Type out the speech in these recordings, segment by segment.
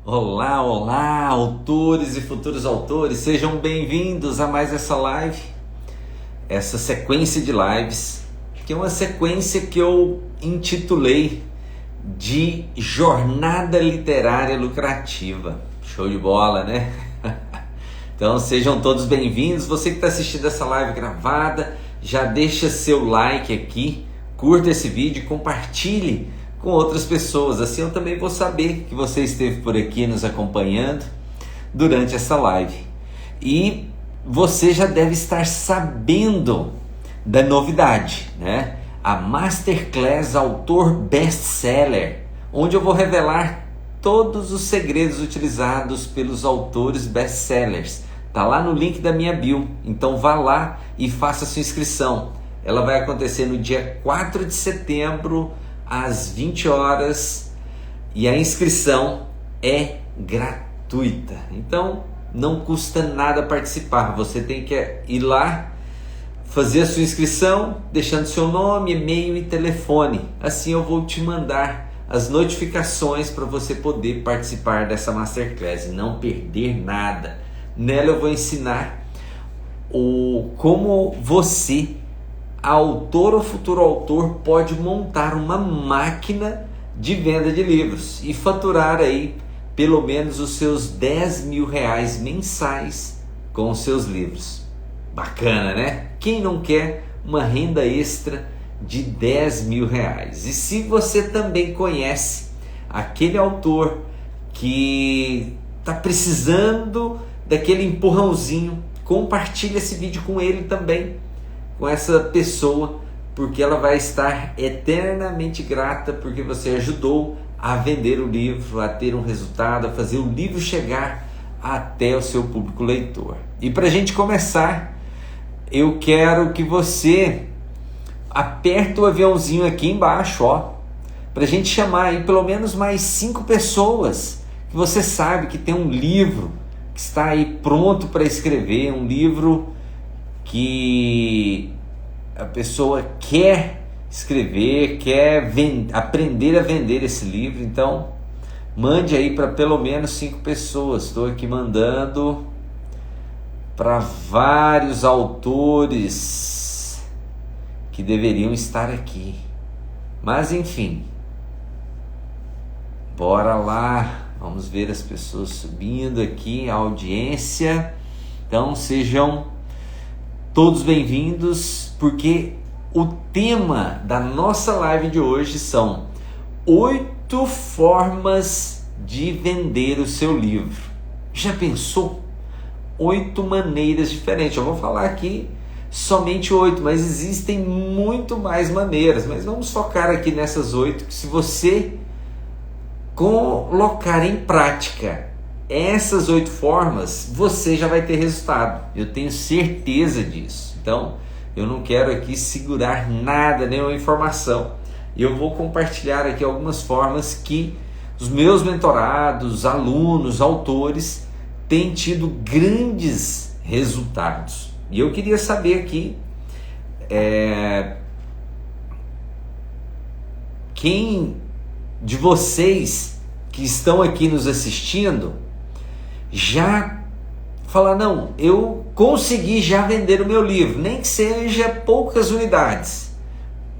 Olá, olá, autores e futuros autores, sejam bem-vindos a mais essa live, essa sequência de lives, que é uma sequência que eu intitulei de Jornada Literária Lucrativa. Show de bola, né? Então sejam todos bem-vindos. Você que está assistindo essa live gravada, já deixa seu like aqui, curta esse vídeo e compartilhe com outras pessoas, assim eu também vou saber que você esteve por aqui nos acompanhando durante essa live. E você já deve estar sabendo da novidade, né? A Masterclass Autor Best-Seller, onde eu vou revelar todos os segredos utilizados pelos autores best-sellers. Tá lá no link da minha bio, então vá lá e faça sua inscrição. Ela vai acontecer no dia 4 de setembro, às 20 horas, e a inscrição é gratuita. Então não custa nada participar. Você tem que ir lá, fazer a sua inscrição, deixando seu nome, e-mail e telefone. Assim eu vou te mandar as notificações para você poder participar dessa Masterclass e não perder nada. Nela eu vou ensinar como você, autor ou futuro autor, pode montar uma máquina de venda de livros e faturar aí pelo menos os seus 10 mil reais mensais com os seus livros. Bacana, né? Quem não quer uma renda extra de 10 mil reais? E se você também conhece aquele autor que está precisando daquele empurrãozinho, compartilhe esse vídeo com ele também, com essa pessoa, porque ela vai estar eternamente grata porque você ajudou a vender o livro, a ter um resultado, a fazer o livro chegar até o seu público leitor. E para a gente começar, eu quero que você aperte o aviãozinho aqui embaixo, ó, para a gente chamar aí pelo menos mais 5 pessoas que você sabe que tem um livro que está aí pronto para escrever, um livro que a pessoa quer escrever, quer aprender a vender esse livro. Então mande aí para pelo menos 5 pessoas. Estou aqui mandando para vários autores que deveriam estar aqui, mas enfim, bora lá, vamos ver as pessoas subindo aqui, a audiência. Então sejam todos bem-vindos, porque o tema da nossa live de hoje são 8 formas de vender o seu livro. Já pensou? 8 maneiras diferentes. Eu vou falar aqui somente 8, mas existem muito mais maneiras. Mas vamos focar aqui nessas 8, que se você colocar em prática essas 8 formas, você já vai ter resultado. Eu tenho certeza disso. Então, eu não quero aqui segurar nada, nenhuma informação. Eu vou compartilhar aqui algumas formas que os meus mentorados, alunos, autores têm tido grandes resultados. E eu queria saber aqui, quem de vocês que estão aqui nos assistindo já fala, não, eu consegui já vender o meu livro, nem que seja poucas unidades,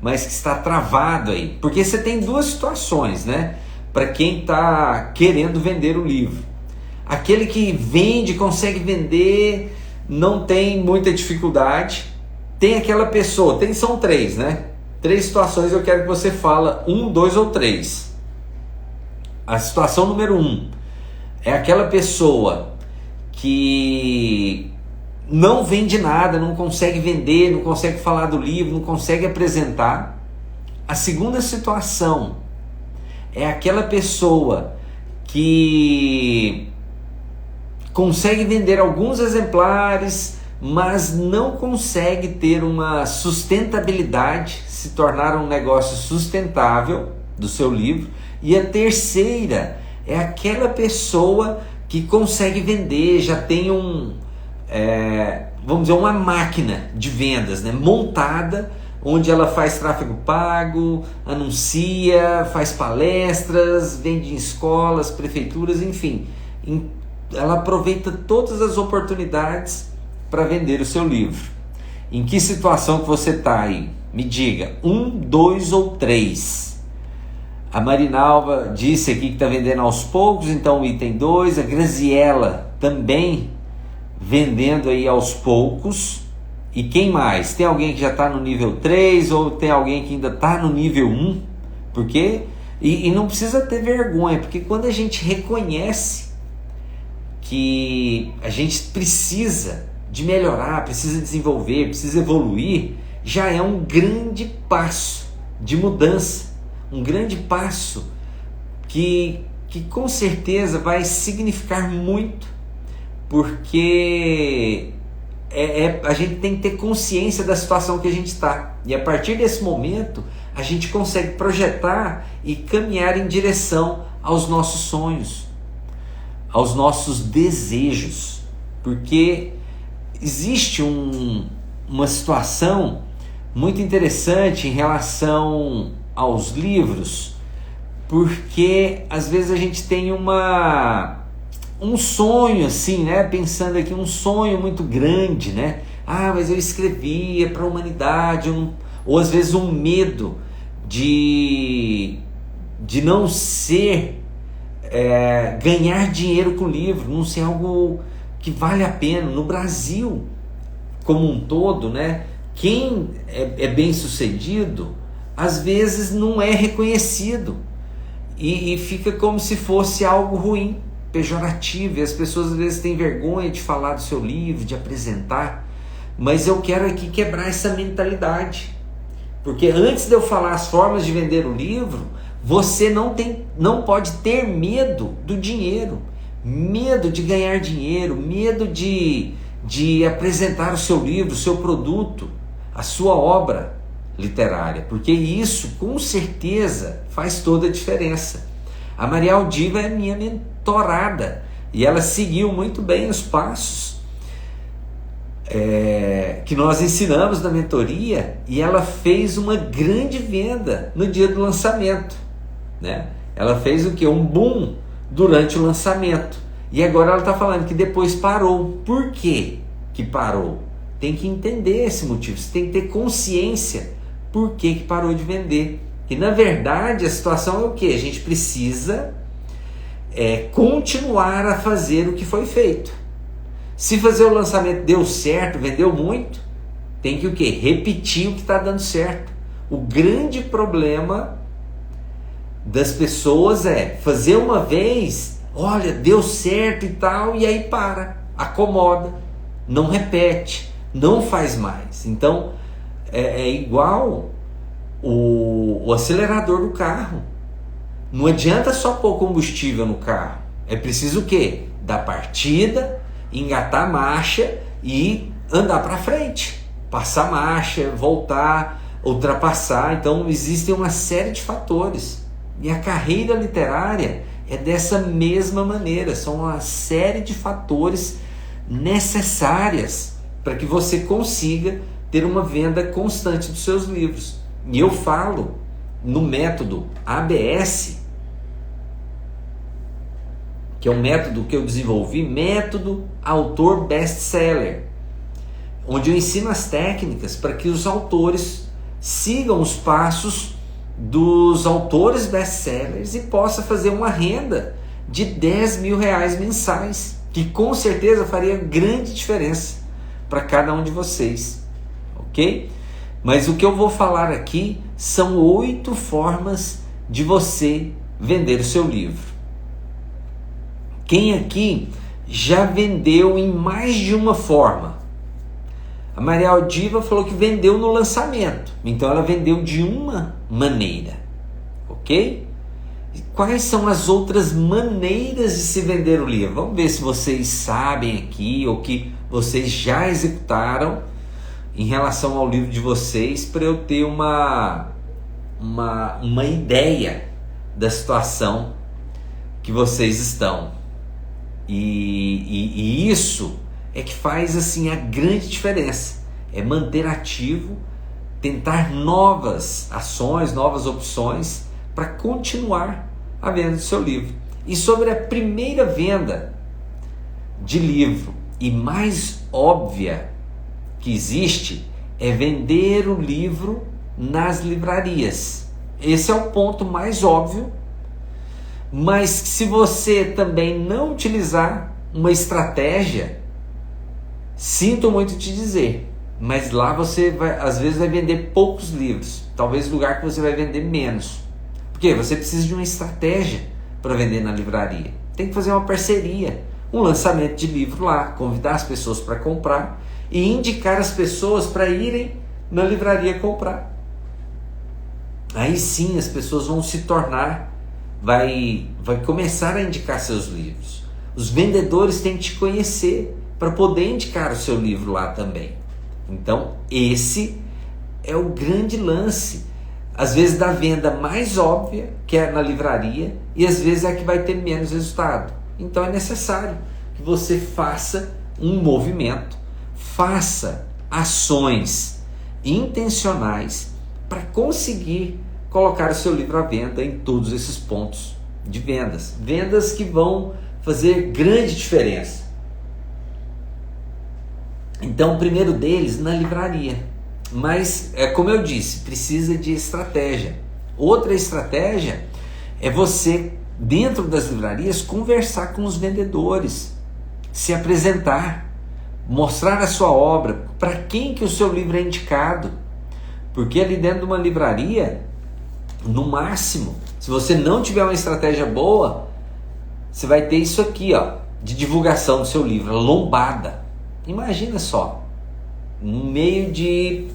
mas que está travado aí. Porque você tem duas situações, né? Para quem está querendo vender o livro. Aquele que vende, consegue vender, não tem muita dificuldade. Tem aquela pessoa, são 3, né? 3 situações eu quero que você fala, 1, 2 ou 3. A situação número 1 é aquela pessoa que não vende nada, não consegue vender, não consegue falar do livro, não consegue apresentar. A segunda situação é aquela pessoa que consegue vender alguns exemplares, mas não consegue ter uma sustentabilidade, se tornar um negócio sustentável do seu livro. E a terceira é aquela pessoa que consegue vender, já tem vamos dizer, uma máquina de vendas, né, montada, onde ela faz tráfego pago, anuncia, faz palestras, vende em escolas, prefeituras, enfim. Ela aproveita todas as oportunidades para vender o seu livro. Em que situação que você está aí? Me diga, 1, 2 ou 3. A Marinalva disse aqui que está vendendo aos poucos, então o item 2. A Graziella também vendendo aí aos poucos. E quem mais? Tem alguém que já está no nível 3 ou tem alguém que ainda está no nível 1? Porque, e não precisa ter vergonha, porque quando a gente reconhece que a gente precisa de melhorar, precisa desenvolver, precisa evoluir, já é um grande passo de mudança, um grande passo que com certeza vai significar muito, porque a gente tem que ter consciência da situação que a gente está, e a partir desse momento a gente consegue projetar e caminhar em direção aos nossos sonhos, aos nossos desejos, porque existe uma situação muito interessante em relação aos livros, porque às vezes a gente tem um sonho assim, né? Pensando aqui, um sonho muito grande, né? Mas eu escrevia para a humanidade, ou às vezes um medo de não ser, ganhar dinheiro com o livro, não ser algo que vale a pena. No Brasil como um todo, né? Quem é bem sucedido às vezes não é reconhecido e fica como se fosse algo ruim, pejorativo, e as pessoas às vezes têm vergonha de falar do seu livro, de apresentar. Mas eu quero aqui quebrar essa mentalidade, porque antes de eu falar as formas de vender o livro, você não pode ter medo do dinheiro, medo de ganhar dinheiro, medo de apresentar o seu livro, o seu produto, a sua obra literária, porque isso com certeza faz toda a diferença. A Marial Diva é minha mentorada e ela seguiu muito bem os passos que nós ensinamos na mentoria, e ela fez uma grande venda no dia do lançamento, né? Ela fez o que? Um boom durante o lançamento, e agora ela está falando que depois parou. Por quê que parou? Tem que entender esse motivo, você tem que ter consciência por que parou de vender. E na verdade a situação é o que? A gente precisa continuar a fazer o que foi feito. Se fazer o lançamento deu certo, vendeu muito, tem que o quê? Repetir o que está dando certo. O grande problema das pessoas é fazer uma vez, olha, deu certo e tal, e aí para, acomoda, não repete, não faz mais. Então é igual o acelerador do carro. Não adianta só pôr combustível no carro, é preciso o quê? Dar partida, engatar a marcha e andar para frente, passar marcha, voltar, ultrapassar. Então existem uma série de fatores, e a carreira literária é dessa mesma maneira. São uma série de fatores necessárias para que você consiga ter uma venda constante dos seus livros. E eu falo no método ABS, que é um método que eu desenvolvi, método autor best-seller, onde eu ensino as técnicas para que os autores sigam os passos dos autores best-sellers e possa fazer uma renda de R$10.000 mensais, que com certeza faria grande diferença para cada um de vocês, ok? Mas o que eu vou falar aqui são 8 formas de você vender o seu livro. Quem aqui já vendeu em mais de uma forma? A Marial Diva falou que vendeu no lançamento, então ela vendeu de uma maneira, ok? E quais são as outras maneiras de se vender o livro? Vamos ver se vocês sabem aqui, ou que vocês já executaram em relação ao livro de vocês, para eu ter uma ideia da situação que vocês estão. E isso é que faz assim a grande diferença, é manter ativo tentar novas ações, novas opções para continuar a venda do seu livro. E sobre a primeira venda de livro e mais óbvia que existe é vender o livro nas livrarias. Esse é o ponto mais óbvio, mas se você também não utilizar uma estratégia, sinto muito te dizer, mas lá você vai, às vezes vai vender poucos livros, talvez lugar que você vai vender menos, porque você precisa de uma estratégia para vender na livraria. Tem que fazer uma parceria, um lançamento de livro lá, convidar as pessoas para comprar e indicar as pessoas para irem na livraria comprar. Aí sim as pessoas vão se tornar, vai começar a indicar seus livros. Os vendedores têm que te conhecer para poder indicar o seu livro lá também. Então esse é o grande lance. Às vezes da venda mais óbvia, que é na livraria, e às vezes é a que vai ter menos resultado. Então é necessário que você faça um movimento, faça ações intencionais para conseguir colocar o seu livro à venda em todos esses pontos de vendas. Vendas que vão fazer grande diferença. Então o primeiro deles na livraria. Mas, como eu disse, precisa de estratégia. Outra estratégia é você, dentro das livrarias, conversar com os vendedores, se apresentar, mostrar a sua obra, para quem que o seu livro é indicado. Porque ali dentro de uma livraria, no máximo, se você não tiver uma estratégia boa, você vai ter isso aqui, ó, de divulgação do seu livro, lombada. Imagina só, no meio de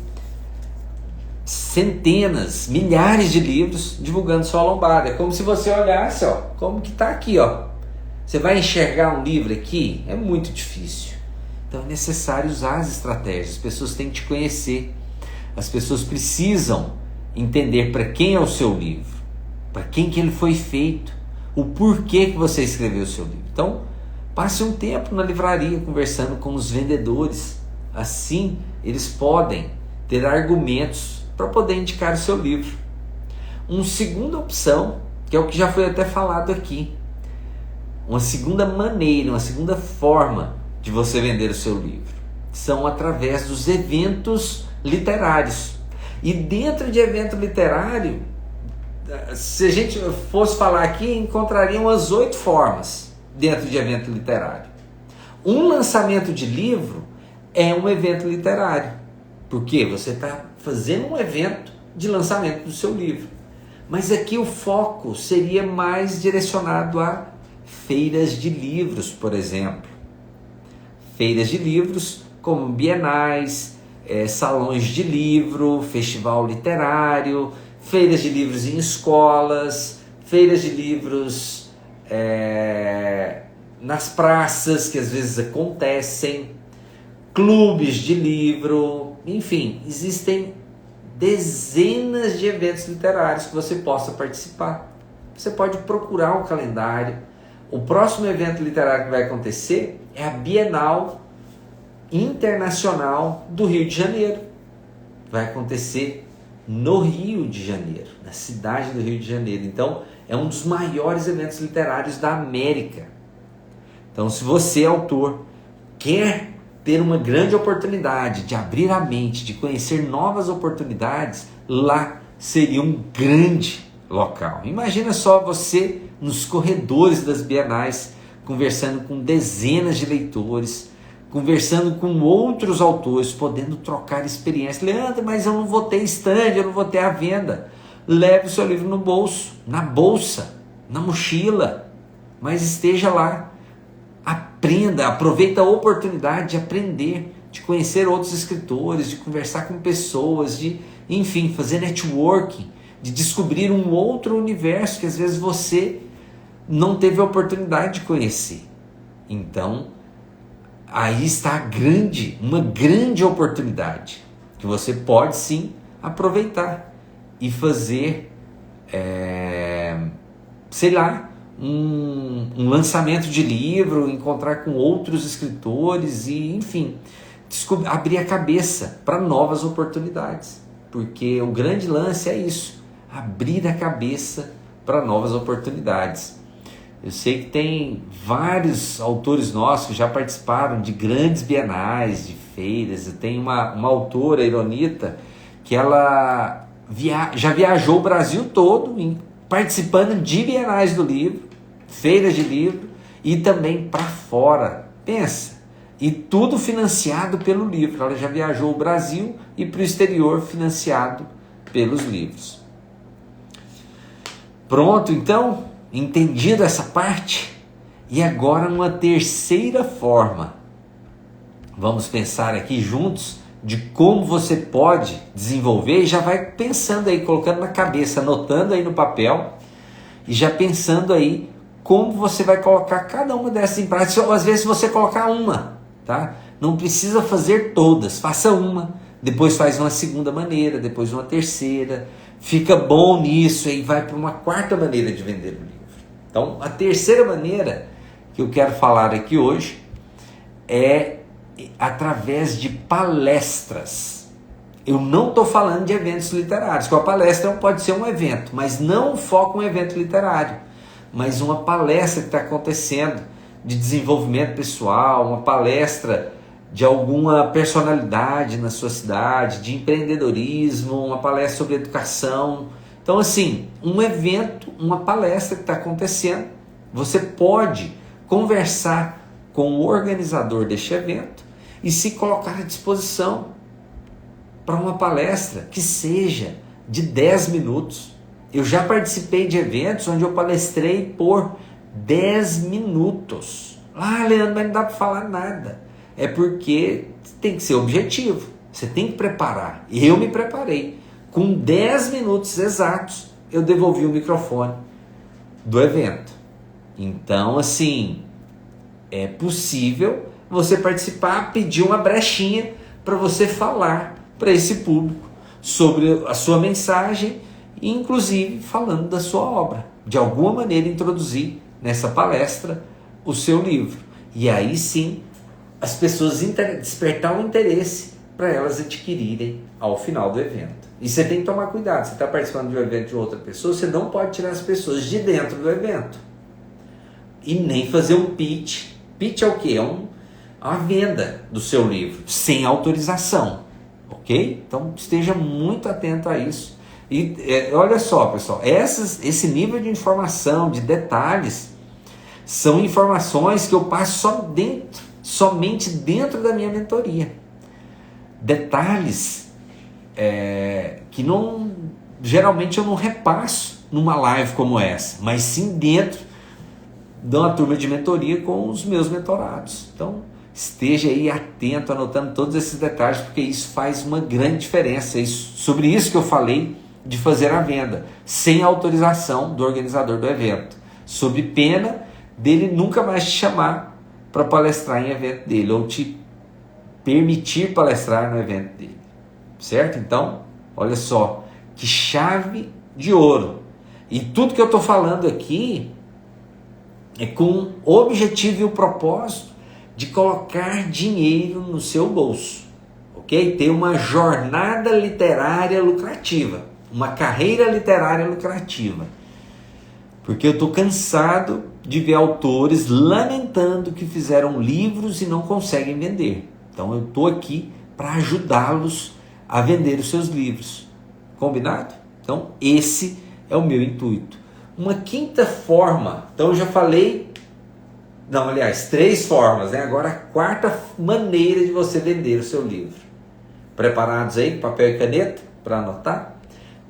centenas, milhares de livros divulgando sua lombada. É como se você olhasse, ó, como que tá aqui, ó. Você vai enxergar um livro aqui? É muito difícil. Então é necessário usar as estratégias. As pessoas têm que te conhecer. As pessoas precisam entender para quem é o seu livro, para quem que ele foi feito, o porquê que você escreveu o seu livro. Então, passe um tempo na livraria conversando com os vendedores. Assim, eles podem ter argumentos para poder indicar o seu livro. Uma segunda opção, que é o que já foi até falado aqui, uma segunda maneira, uma segunda forma de você vender o seu livro, são através dos eventos literários. E dentro de evento literário, se a gente fosse falar aqui, encontraria umas 8 formas dentro de evento literário. Um lançamento de livro é um evento literário, porque você está fazendo um evento de lançamento do seu livro. Mas aqui o foco seria mais direcionado a feiras de livros, por exemplo. Feiras de livros como bienais, salões de livro, festival literário, feiras de livros em escolas, feiras de livros nas praças, que às vezes acontecem, clubes de livro, enfim, existem dezenas de eventos literários que você possa participar. Você pode procurar o calendário. O próximo evento literário que vai acontecer é a Bienal Internacional do Rio de Janeiro. Vai acontecer no Rio de Janeiro, na cidade do Rio de Janeiro. Então, é um dos maiores eventos literários da América. Então, se você, autor, quer ter uma grande oportunidade de abrir a mente, de conhecer novas oportunidades, lá seria um grande local. Imagina só você nos corredores das bienais, conversando com dezenas de leitores, conversando com outros autores, podendo trocar experiência. Leandro, mas eu não vou ter stand, eu não vou ter a venda. Leve o seu livro no bolso, na bolsa, na mochila, mas esteja lá. Aprenda, aproveita a oportunidade de aprender, de conhecer outros escritores, de conversar com pessoas, de, enfim, fazer networking, de descobrir um outro universo que às vezes você não teve a oportunidade de conhecer. Então, aí está uma grande oportunidade que você pode sim aproveitar e fazer, sei lá, um lançamento de livro, encontrar com outros escritores e, enfim, abrir a cabeça para novas oportunidades. porque o grande lance é isso, abrir a cabeça para novas oportunidades. Eu sei que tem vários autores nossos que já participaram de grandes bienais, de feiras. Eu tenho uma autora, Ironita, que ela já viajou o Brasil todo participando de bienais do livro, feiras de livro e também para fora. Pensa! E tudo financiado pelo livro. Ela já viajou o Brasil e para o exterior financiado pelos livros. Pronto, então, entendido essa parte? E agora uma terceira forma. Vamos pensar aqui juntos de como você pode desenvolver e já vai pensando aí, colocando na cabeça, anotando aí no papel e já pensando aí como você vai colocar cada uma dessas em prática. Ou às vezes você colocar uma, tá? Não precisa fazer todas, faça uma, depois faz uma segunda maneira, depois uma terceira, fica bom nisso e vai para uma quarta maneira de vender o livro. Então, a terceira maneira que eu quero falar aqui hoje é através de palestras. Eu não estou falando de eventos literários, porque a palestra pode ser um evento, mas não foca um evento literário, mas uma palestra que está acontecendo de desenvolvimento pessoal, uma palestra de alguma personalidade na sua cidade, de empreendedorismo, uma palestra sobre educação. Então, assim, um evento, uma palestra que está acontecendo, você pode conversar com o organizador deste evento e se colocar à disposição para uma palestra que seja de 10 minutos. Eu já participei de eventos onde eu palestrei por 10 minutos. Ah, Leandro, mas não dá para falar nada. É porque tem que ser objetivo, você tem que preparar. E eu me preparei. Com 10 minutos exatos, eu devolvi o microfone do evento. Então, assim, é possível você participar, pedir uma brechinha para você falar para esse público sobre a sua mensagem, inclusive falando da sua obra. De alguma maneira introduzir nessa palestra o seu livro. E aí sim, as pessoas despertar o interesse para elas adquirirem ao final do evento. E você tem que tomar cuidado, você está participando de um evento de outra pessoa, você não pode tirar as pessoas de dentro do evento. E nem fazer um pitch. Pitch é o quê? É uma venda do seu livro, sem autorização. Ok? Então esteja muito atento a isso. E olha só, pessoal, esse nível de informação, de detalhes, são informações que eu passo somente dentro da minha mentoria. Detalhes que geralmente eu não repasso numa live como essa, mas sim dentro de uma turma de mentoria com os meus mentorados. Então, esteja aí atento, anotando todos esses detalhes, porque isso faz uma grande diferença. Sobre isso que eu falei de fazer a venda, sem autorização do organizador do evento, sob pena dele nunca mais te chamar para palestrar em evento dele, ou te permitir palestrar no evento dele, certo? Então, olha só, que chave de ouro. E tudo que eu estou falando aqui é com o objetivo e o propósito de colocar dinheiro no seu bolso, ok? Ter uma jornada literária lucrativa, uma carreira literária lucrativa. Porque eu estou cansado de ver autores lamentando que fizeram livros e não conseguem vender. Então eu estou aqui para ajudá-los a vender os seus livros. Combinado? Então esse é o meu intuito. Uma quinta forma, então eu já falei, não, aliás, 3 formas, né? Agora a quarta maneira de você vender o seu livro. Preparados aí, papel e caneta para anotar?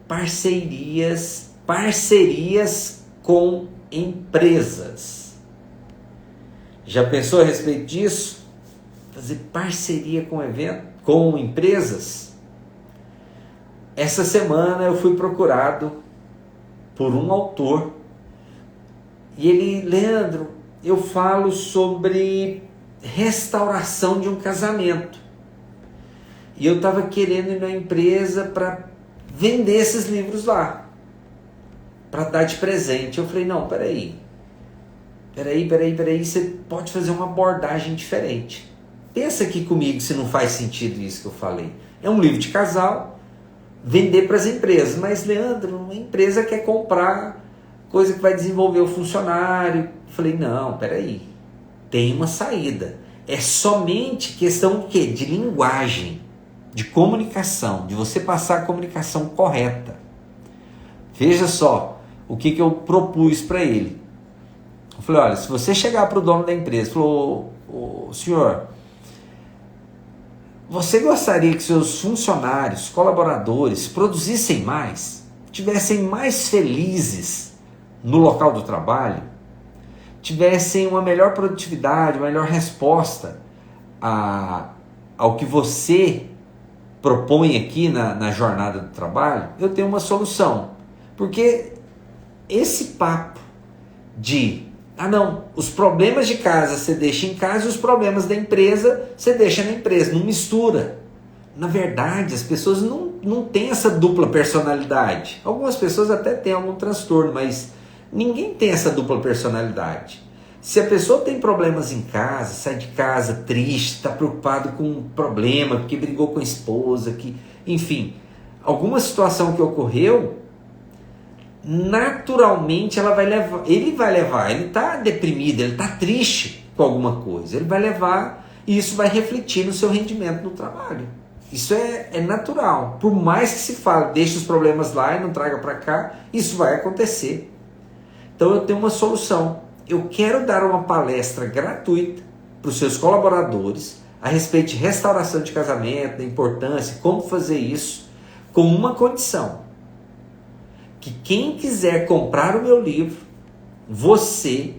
Parcerias com empresas. Já pensou a respeito disso? Fazer parceria com empresas? Essa semana eu fui procurado por um autor e ele, Leandro, eu falo sobre restauração de um casamento e eu estava querendo ir na empresa para vender esses livros lá, para dar de presente. Eu falei, não, peraí, você pode fazer uma abordagem diferente. Pensa aqui comigo se não faz sentido isso que eu falei. É um livro de casal, vender para as empresas. Mas, Leandro, uma empresa quer comprar coisa que vai desenvolver o funcionário. Eu falei, não, peraí, tem uma saída. É somente questão de quê? De linguagem, de comunicação, de você passar a comunicação correta. Veja só o que eu propus para ele. Eu falei, olha, se você chegar para o dono da empresa e falou, senhor, você gostaria que seus funcionários, colaboradores, produzissem mais, tivessem mais felizes no local do trabalho, tivessem uma melhor produtividade, uma melhor resposta ao que você propõe aqui na jornada do trabalho? Eu tenho uma solução. Porque esse papo de, não, os problemas de casa você deixa em casa e os problemas da empresa você deixa na empresa, não mistura. Na verdade, as pessoas não têm essa dupla personalidade. Algumas pessoas até têm algum transtorno, mas ninguém tem essa dupla personalidade. Se a pessoa tem problemas em casa, sai de casa triste, está preocupado com um problema, porque brigou com a esposa, enfim, alguma situação que ocorreu, naturalmente ele está deprimido, ele está triste com alguma coisa, ele vai levar e isso vai refletir no seu rendimento no trabalho. Isso é natural. Por mais que se fale, deixe os problemas lá e não traga para cá, isso vai acontecer. Então eu tenho uma solução. Eu quero dar uma palestra gratuita para os seus colaboradores a respeito de restauração de casamento, da importância, como fazer isso, com uma condição: que quem quiser comprar o meu livro, você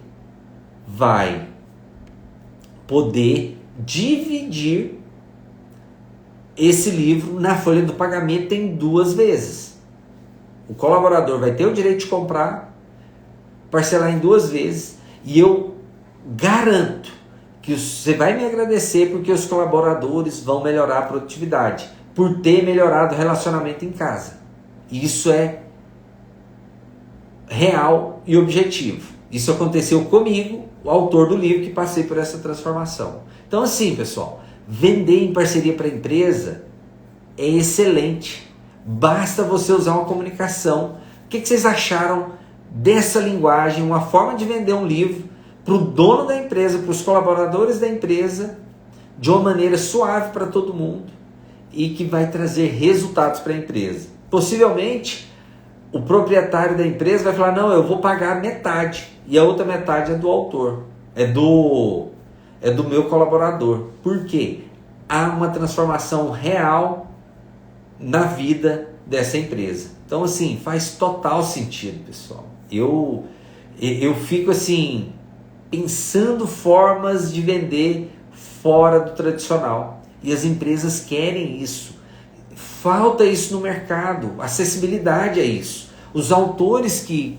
vai poder dividir esse livro na folha do pagamento em 2 vezes. O colaborador vai ter o direito de comprar, parcelar em 2 vezes, e eu garanto que você vai me agradecer porque os colaboradores vão melhorar a produtividade, por ter melhorado o relacionamento em casa. Isso é real e objetivo. Isso aconteceu comigo, o autor do livro, que passei por essa transformação. Então assim, pessoal, vender em parceria para a empresa é excelente. Basta você usar uma comunicação. O que vocês acharam dessa linguagem, uma forma de vender um livro para o dono da empresa, para os colaboradores da empresa, de uma maneira suave para todo mundo e que vai trazer resultados para a empresa? Possivelmente o proprietário da empresa vai falar, não, eu vou pagar metade e a outra metade é do autor, é do meu colaborador. Por quê? Há uma transformação real na vida dessa empresa. Então assim, faz total sentido, pessoal. Eu fico assim, pensando formas de vender fora do tradicional. E as empresas querem isso. Falta isso no mercado, acessibilidade a isso. Os autores que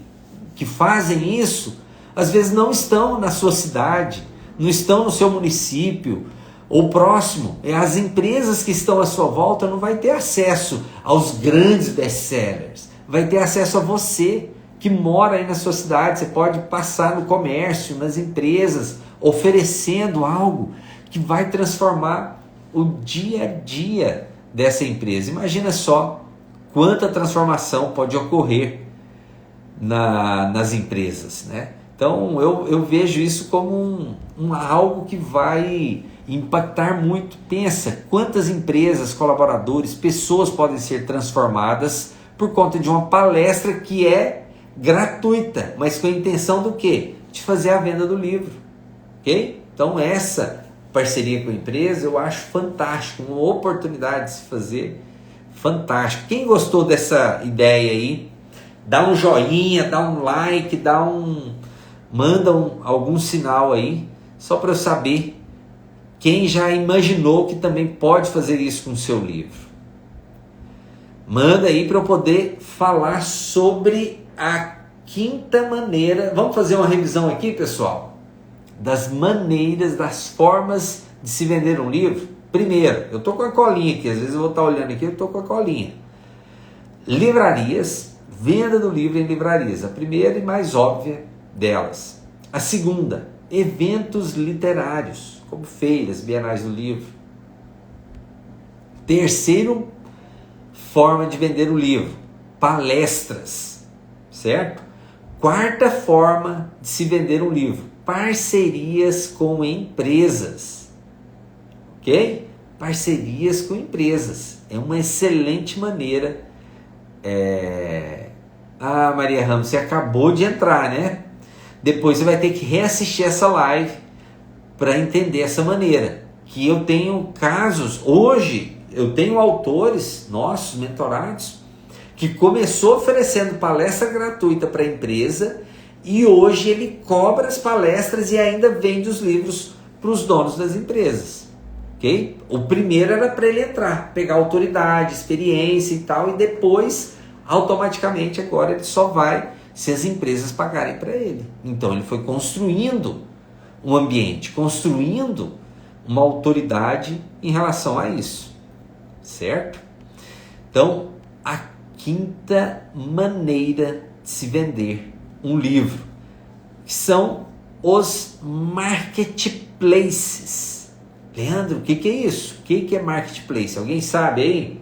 fazem isso, às vezes não estão na sua cidade, não estão no seu município ou próximo. As empresas que estão à sua volta não vai ter acesso aos grandes best-sellers. Vai ter acesso a você, que mora aí na sua cidade. Você pode passar no comércio, nas empresas, oferecendo algo que vai transformar o dia a dia dessa empresa. Imagina só quanta transformação pode ocorrer nas empresas, né? Então eu vejo isso como algo que vai impactar muito. Pensa quantas empresas, colaboradores, pessoas podem ser transformadas por conta de uma palestra que é gratuita, mas com a intenção do quê? De fazer a venda do livro, ok? Então essa parceria com a empresa eu acho fantástico, uma oportunidade de se fazer fantástico. Quem gostou dessa ideia aí, dá um joinha, dá um like, manda algum sinal aí, só para eu saber quem já imaginou que também pode fazer isso com o seu livro. Manda aí para eu poder falar sobre a 5ª maneira. Vamos fazer uma revisão aqui, pessoal, das maneiras, das formas de se vender um livro. Primeiro, eu estou com a colinha aqui, às vezes eu vou estar olhando aqui, eu estou com a colinha. Livrarias, venda do livro em livrarias, a primeira e mais óbvia delas. A segunda, eventos literários, como feiras, bienais do livro. Terceiro, forma de vender o livro: palestras, certo? Quarta forma de se vender um livro: parcerias com empresas, ok? Parcerias com empresas é uma excelente maneira. Maria Ramos, você acabou de entrar, né? Depois você vai ter que reassistir essa live para entender essa maneira. Que eu tenho casos, hoje eu tenho autores nossos, mentorados, que começou oferecendo palestra gratuita para a empresa e hoje ele cobra as palestras e ainda vende os livros para os donos das empresas. Okay? O primeiro era para ele entrar, pegar autoridade, experiência e tal, e depois, automaticamente, agora ele só vai se as empresas pagarem para ele. Então ele foi construindo um ambiente, construindo uma autoridade em relação a isso, certo? Então, a quinta maneira de se vender um livro, que são os marketplaces. Leandro, o que é isso? O que é marketplace? Alguém sabe aí?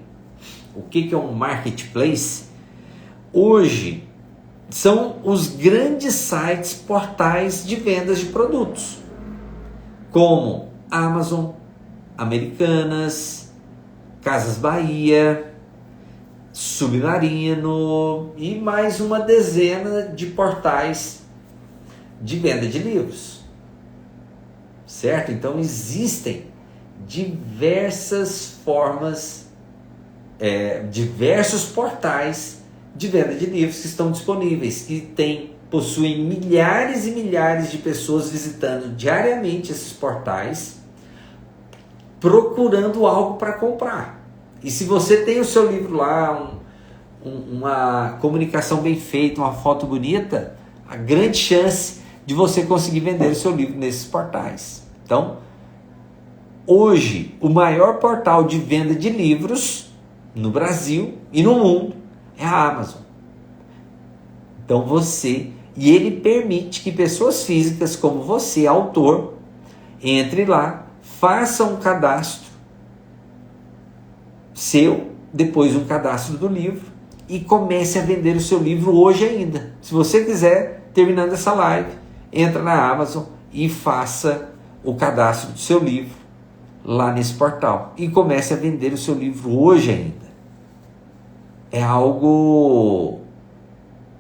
O que é um marketplace? Hoje, são os grandes sites, portais de vendas de produtos, como Amazon, Americanas, Casas Bahia, Submarino e mais uma dezena de portais de venda de livros. Certo? Então existem diversas formas, diversos portais de venda de livros que estão disponíveis, que possuem milhares e milhares de pessoas visitando diariamente esses portais, procurando algo para comprar. E se você tem o seu livro lá, uma comunicação bem feita, uma foto bonita, a grande chance de você conseguir vender o seu livro nesses portais. Então, hoje, o maior portal de venda de livros no Brasil e no mundo é a Amazon. Então e ele permite que pessoas físicas como você, autor, entre lá, faça um cadastro seu, depois um cadastro do livro e comece a vender o seu livro hoje ainda. Se você quiser, terminando essa live, entra na Amazon e faça o cadastro do seu livro lá nesse portal e comece a vender o seu livro hoje ainda. É algo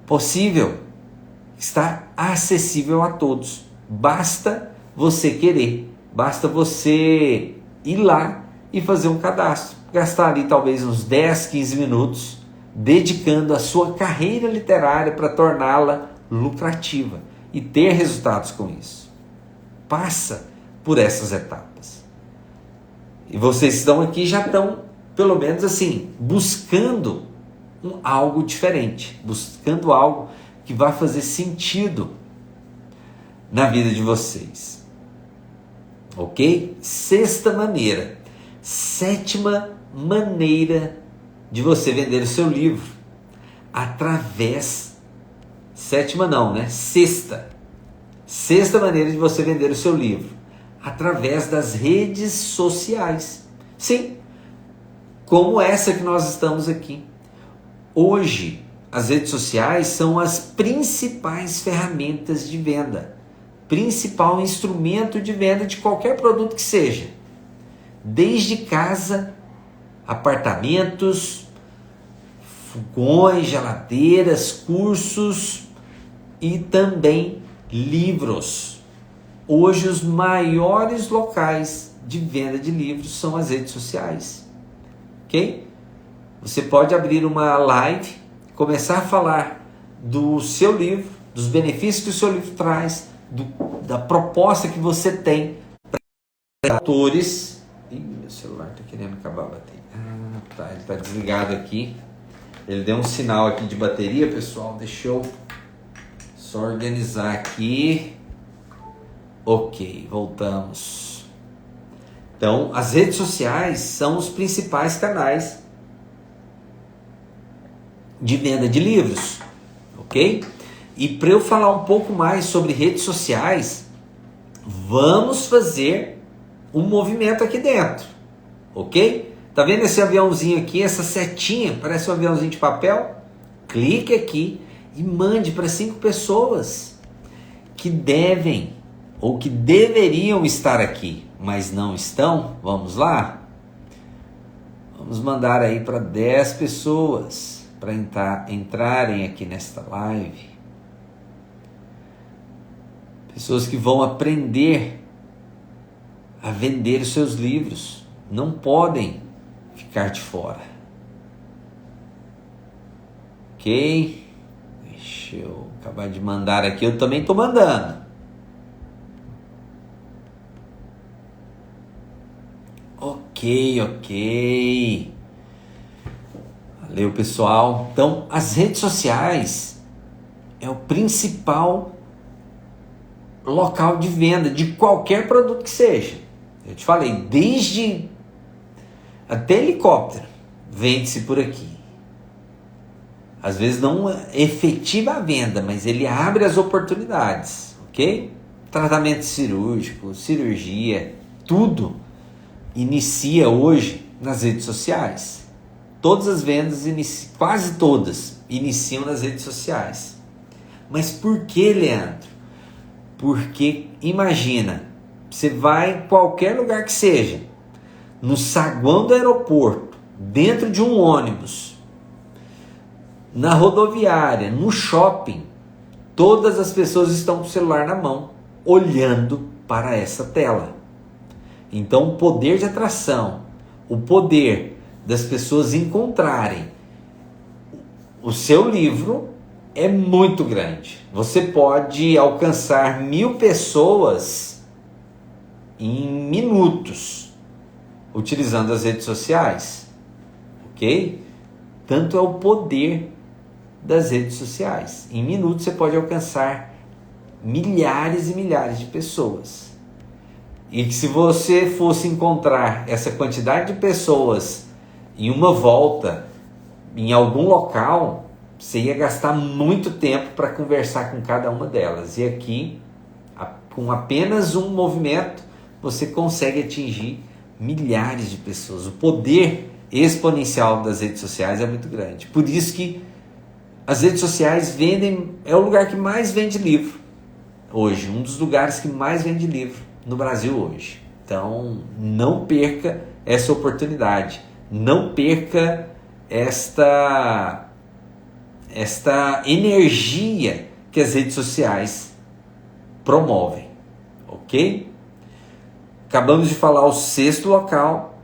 possível, está acessível a todos. Basta você querer, basta você ir lá e fazer um cadastro, gastar ali talvez uns 10, 15 minutos dedicando a sua carreira literária para torná-la lucrativa e ter resultados com isso. Passa por essas etapas. E vocês estão aqui, já estão, pelo menos assim, buscando algo diferente, buscando algo que vai fazer sentido na vida de vocês. Ok? Sétima maneira de você vender o seu livro, Sexta maneira de você vender o seu livro, através das redes sociais. Sim, como essa que nós estamos aqui. Hoje, as redes sociais são as principais ferramentas de venda, principal instrumento de venda de qualquer produto que seja. Desde casa, apartamentos, fogões, geladeiras, cursos e também livros. Hoje os maiores locais de venda de livros são as redes sociais. Ok? Você pode abrir uma live, começar a falar do seu livro, dos benefícios que o seu livro traz, da proposta que você tem para autores. Ih, meu celular está querendo acabar a bateria. Ele está desligado aqui. Ele deu um sinal aqui de bateria, pessoal. Deixa eu só organizar aqui. Ok, voltamos. Então, as redes sociais são os principais canais de venda de livros, ok? E para eu falar um pouco mais sobre redes sociais, vamos fazer um movimento aqui dentro, ok? Tá vendo esse aviãozinho aqui, essa setinha, parece um aviãozinho de papel? Clique aqui e mande para 5 pessoas que devem ou que deveriam estar aqui, mas não estão. Vamos lá? Vamos mandar aí para 10 pessoas para entrarem aqui nesta live. Pessoas que vão aprender a vender os seus livros. Não podem ficar de fora. Ok? Deixa eu acabar de mandar aqui. Eu também estou mandando. Ok. Valeu, pessoal. Então, as redes sociais é o principal local de venda de qualquer produto que seja. Eu te falei, desde até helicóptero vende-se por aqui. Às vezes não efetiva a venda, mas ele abre as oportunidades, ok? Tratamento cirúrgico, cirurgia, tudo inicia hoje nas redes sociais. Todas as vendas, quase todas, iniciam nas redes sociais. Mas por que, Leandro? Porque imagina, você vai em qualquer lugar que seja, no saguão do aeroporto, dentro de um ônibus, na rodoviária, no shopping, todas as pessoas estão com o celular na mão, olhando para essa tela. Então o poder de atração, o poder das pessoas encontrarem o seu livro é muito grande. Você pode alcançar 1000 pessoas em minutos, utilizando as redes sociais, ok? Tanto é o poder das redes sociais. Em minutos você pode alcançar milhares e milhares de pessoas. E que se você fosse encontrar essa quantidade de pessoas em uma volta, em algum local, você ia gastar muito tempo para conversar com cada uma delas. E aqui, com apenas um movimento, você consegue atingir milhares de pessoas. O poder exponencial das redes sociais é muito grande. Por isso que as redes sociais é o lugar que mais vende livro hoje. Um dos lugares que mais vende livro no Brasil hoje. Então, não perca essa oportunidade. Não perca esta energia que as redes sociais promovem, ok? Acabamos de falar o 6º local,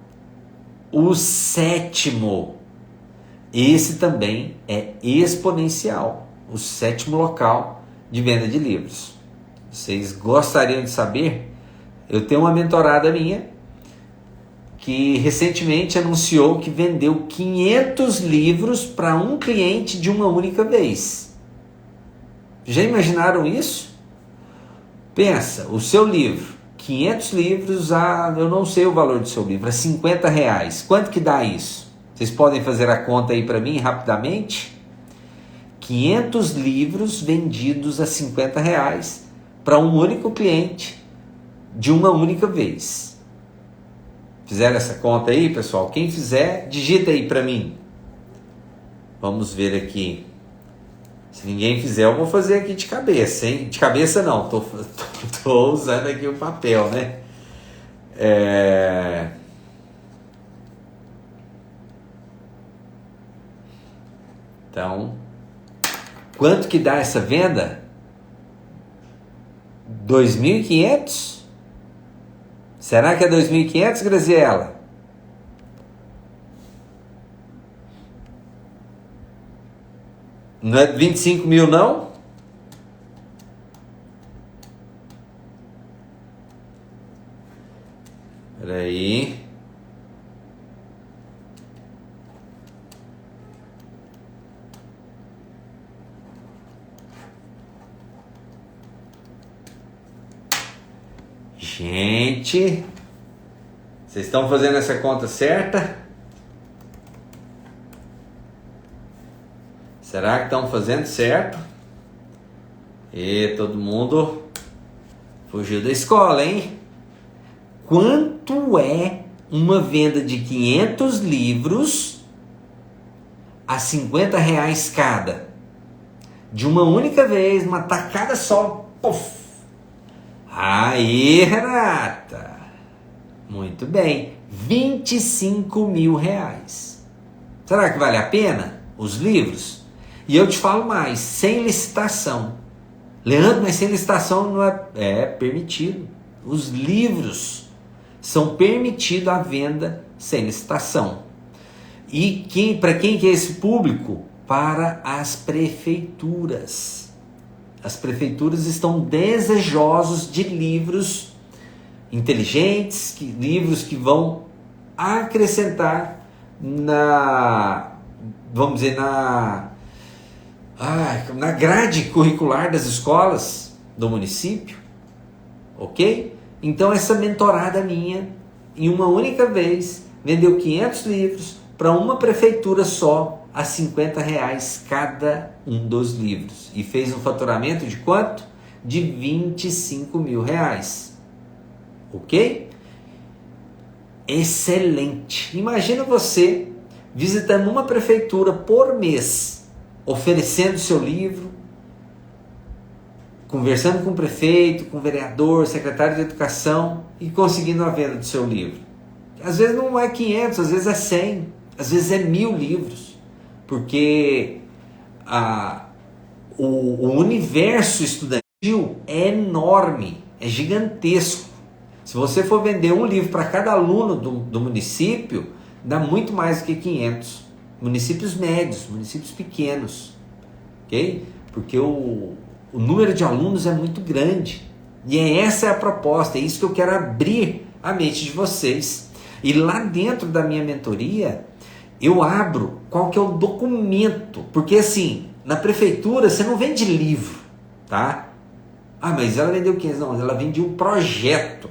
o 7º, esse também é exponencial, o 7º local de venda de livros. Vocês gostariam de saber? Eu tenho uma mentorada minha que recentemente anunciou que vendeu 500 livros para um cliente de uma única vez. Já imaginaram isso? Pensa, o seu livro, 500 livros, eu não sei o valor do seu livro, é R$50. Quanto que dá isso? Vocês podem fazer a conta aí para mim rapidamente? 500 livros vendidos a R$50 para um único cliente de uma única vez. Fizeram essa conta aí, pessoal? Quem fizer, digita aí para mim. Vamos ver aqui. Se ninguém fizer, eu vou fazer aqui de cabeça, hein? De cabeça não, tô usando aqui o papel, né? Então, quanto que dá essa venda? 2.500? Será que é 2.500, Graziela? Não é 25 mil, não? Peraí. Gente, vocês estão fazendo essa conta certa? Será que estão fazendo certo? E todo mundo fugiu da escola, hein? Quanto é uma venda de 500 livros a R$ 50 cada. De uma única vez, uma tacada só. Puff. Aí, Renata. Muito bem. R$ 25.000. Será que vale a pena os livros? E eu te falo mais, sem licitação. Leandro, mas sem licitação não é permitido. Os livros são permitidos à venda sem licitação. E para quem que é esse público? Para as prefeituras. As prefeituras estão desejosos de livros inteligentes, livros que vão acrescentar vamos dizer, na grade curricular das escolas do município, ok? Então essa mentorada minha, em uma única vez, vendeu 500 livros para uma prefeitura só, a R$ 50 cada um dos livros. E fez um faturamento de quanto? De R$ 25.000. Ok? Excelente. Imagina você visitando uma prefeitura por mês, oferecendo seu livro, conversando com o prefeito, com o vereador, secretário de educação e conseguindo a venda do seu livro. Às vezes não é 500, às vezes é 100, às vezes é 1.000 livros, porque o universo estudantil é enorme, é gigantesco. Se você for vender um livro para cada aluno do município, dá muito mais do que 500. Municípios médios, municípios pequenos, ok? Porque o número de alunos é muito grande. E essa é a proposta, é isso que eu quero abrir a mente de vocês. E lá dentro da minha mentoria, eu abro qual que é o documento. Porque assim, na prefeitura você não vende livro, tá? Ah, mas ela vendeu 500. Não, ela vende um projeto.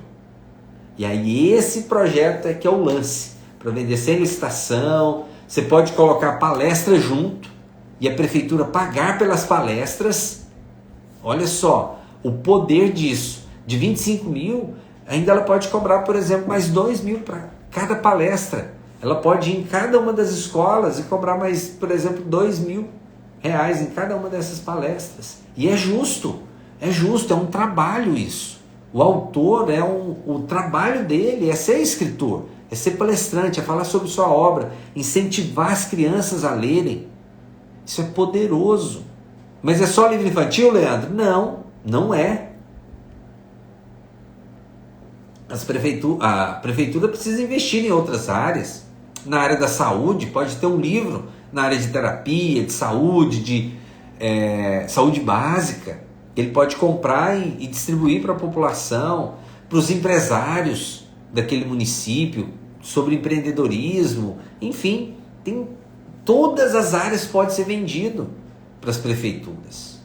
E aí esse projeto é que é o lance. Para vender sem licitação, você pode colocar palestra junto e a prefeitura pagar pelas palestras. Olha só, o poder disso. De 25 mil, ainda ela pode cobrar, por exemplo, mais 2 mil para cada palestra. Ela pode ir em cada uma das escolas e cobrar mais, por exemplo, R$ 2.000 em cada uma dessas palestras. E é justo, é um trabalho isso. O autor, o trabalho dele é ser escritor, é ser palestrante, é falar sobre sua obra, incentivar as crianças a lerem. Isso é poderoso. Mas é só livro infantil, Leandro? Não, não é. A prefeitura precisa investir em outras áreas. Na área da saúde, pode ter um livro na área de terapia, de saúde, saúde básica. Ele pode comprar e distribuir para a população, para os empresários daquele município, sobre empreendedorismo, enfim, todas as áreas podem ser vendido para as prefeituras.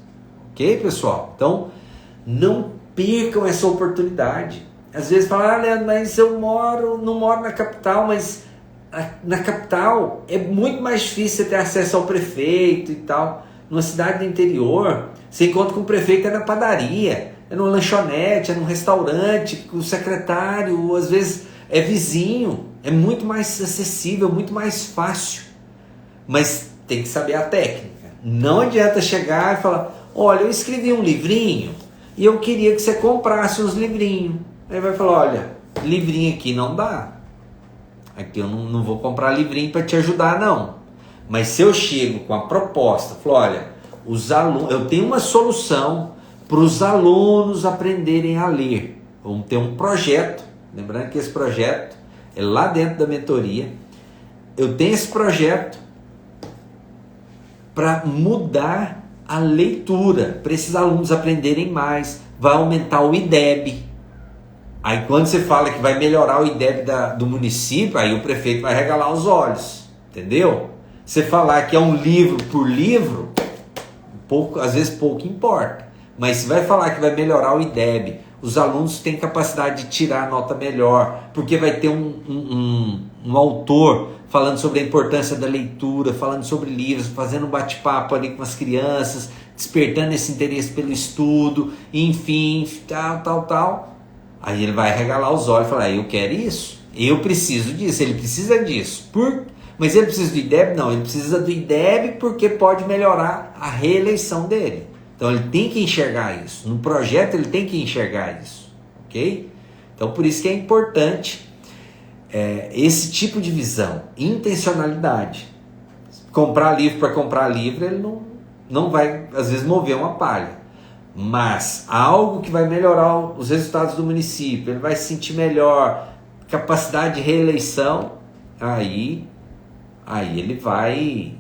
Ok, pessoal? Então, não percam essa oportunidade. Às vezes falam, Leandro, mas eu não moro na capital, mas na capital é muito mais difícil você ter acesso ao prefeito e tal. Numa cidade do interior, você encontra com o prefeito na padaria, é numa lanchonete, é num restaurante, com o secretário, às vezes é vizinho, é muito mais acessível, muito mais fácil. Mas tem que saber a técnica. Não adianta chegar e falar, olha, eu escrevi um livrinho e eu queria que você comprasse uns livrinhos. Aí vai falar, olha, livrinho aqui não dá. Aqui eu não vou comprar livrinho para te ajudar, não. Mas se eu chego com a proposta, falo, olha, eu tenho uma solução para os alunos aprenderem a ler. Vamos ter um projeto, lembrando que esse projeto é lá dentro da mentoria. Eu tenho esse projeto para mudar a leitura, para esses alunos aprenderem mais, vai aumentar o IDEB. Aí quando você fala que vai melhorar o IDEB do município, aí o prefeito vai regalar os olhos, entendeu? Você falar que é um livro por livro, às vezes pouco importa. Mas se vai falar que vai melhorar o IDEB, os alunos têm capacidade de tirar nota melhor, porque vai ter um autor falando sobre a importância da leitura, falando sobre livros, fazendo um bate-papo ali com as crianças, despertando esse interesse pelo estudo, enfim, tal. Aí ele vai regalar os olhos e falar, eu quero isso. Eu preciso disso, ele precisa disso. Mas ele precisa do IDEB? Não, ele precisa do IDEB porque pode melhorar a reeleição dele. Então ele tem que enxergar isso. No projeto ele tem que enxergar isso. Ok? Então por isso que é importante esse tipo de visão, intencionalidade. Comprar livro para comprar livro, ele não vai, às vezes, mover uma palha. Mas algo que vai melhorar os resultados do município, ele vai se sentir melhor, capacidade de reeleição, aí ele vai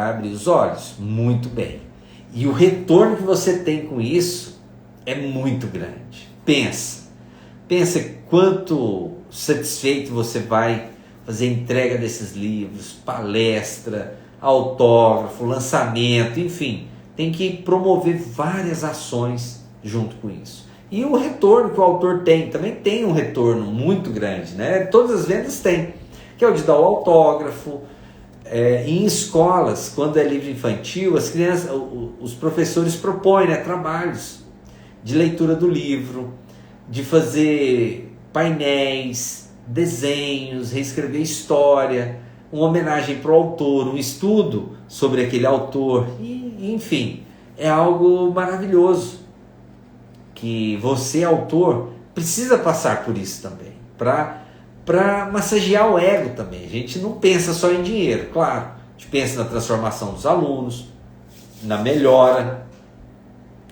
abrir os olhos. Muito bem. E o retorno que você tem com isso é muito grande. Pensa quanto satisfeito você vai fazer entrega desses livros, palestra, autógrafo, lançamento, enfim, tem que promover várias ações junto com isso. E o retorno que o autor tem, também tem um retorno muito grande, né? Todas as vendas têm, que é o de dar o autógrafo. Em escolas, quando é livro infantil, as crianças, os professores propõem, né, trabalhos de leitura do livro, de fazer painéis, desenhos, reescrever história, uma homenagem para o autor, um estudo sobre aquele autor, enfim, é algo maravilhoso que você, autor, precisa passar por isso também, para massagear o ego também. A gente não pensa só em dinheiro, claro, a gente pensa na transformação dos alunos, na melhora,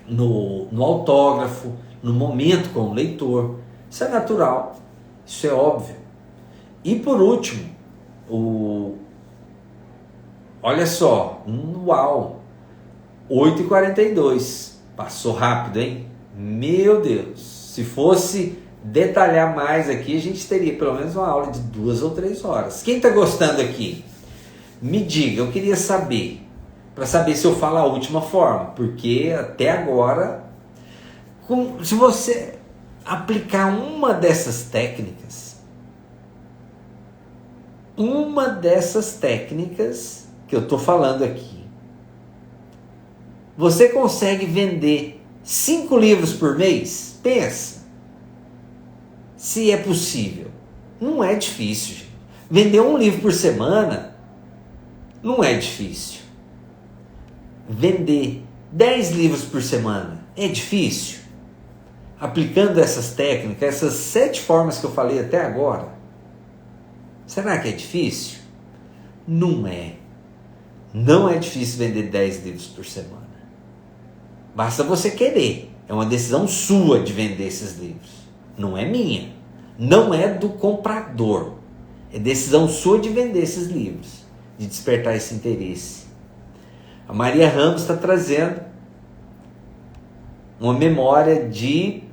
no autógrafo, no momento com o leitor. Isso é natural, isso é óbvio. E por último, olha só, uau, 8h42, passou rápido, hein? Meu Deus, se fosse detalhar mais aqui, a gente teria pelo menos uma aula de 2 ou 3 horas. Quem está gostando aqui? Me diga, eu queria saber, para saber se eu falo a última forma, porque até agora, se você aplicar uma dessas técnicas que eu estou falando aqui, você consegue vender 5 livros por mês? Pensa. Se é possível. Não é difícil, gente. Vender 1 livro por semana não é difícil. Vender 10 livros por semana é difícil. Aplicando essas técnicas, essas 7 formas que eu falei até agora, será que é difícil? Não é. Não é difícil vender 10 livros por semana. Basta você querer. É uma decisão sua de vender esses livros. Não é minha. Não é do comprador. É decisão sua de vender esses livros. De despertar esse interesse. A Maria Ramos está trazendo uma memória de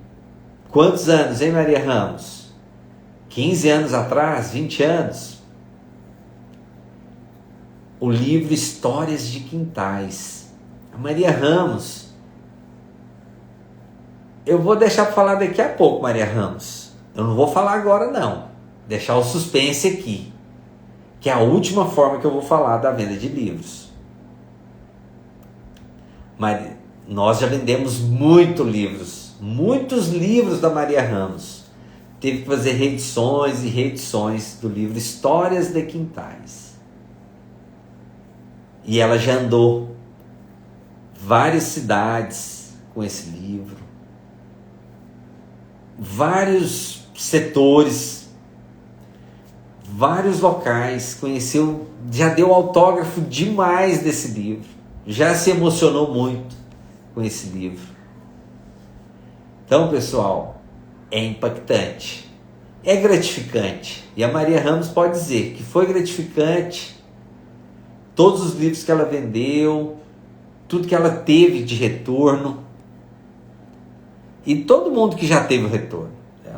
quantos anos, hein, Maria Ramos? 15 anos atrás? 20 anos? O livro Histórias de Quintais. A Maria Ramos... Eu vou deixar para falar daqui a pouco, Maria Ramos. Eu não vou falar agora, não. Deixar o suspense aqui. Que é a última forma que eu vou falar da venda de livros. Mas nós já vendemos muitos livros da Maria Ramos. Teve que fazer reedições e reedições do livro Histórias de Quintais. E ela já andou várias cidades com esse livro. Vários setores, vários locais, conheceu, já deu autógrafo demais desse livro, já se emocionou muito com esse livro. Então, pessoal, é impactante, é gratificante, e a Maria Ramos pode dizer que foi gratificante, todos os livros que ela vendeu, tudo que ela teve de retorno, e todo mundo que já teve o retorno.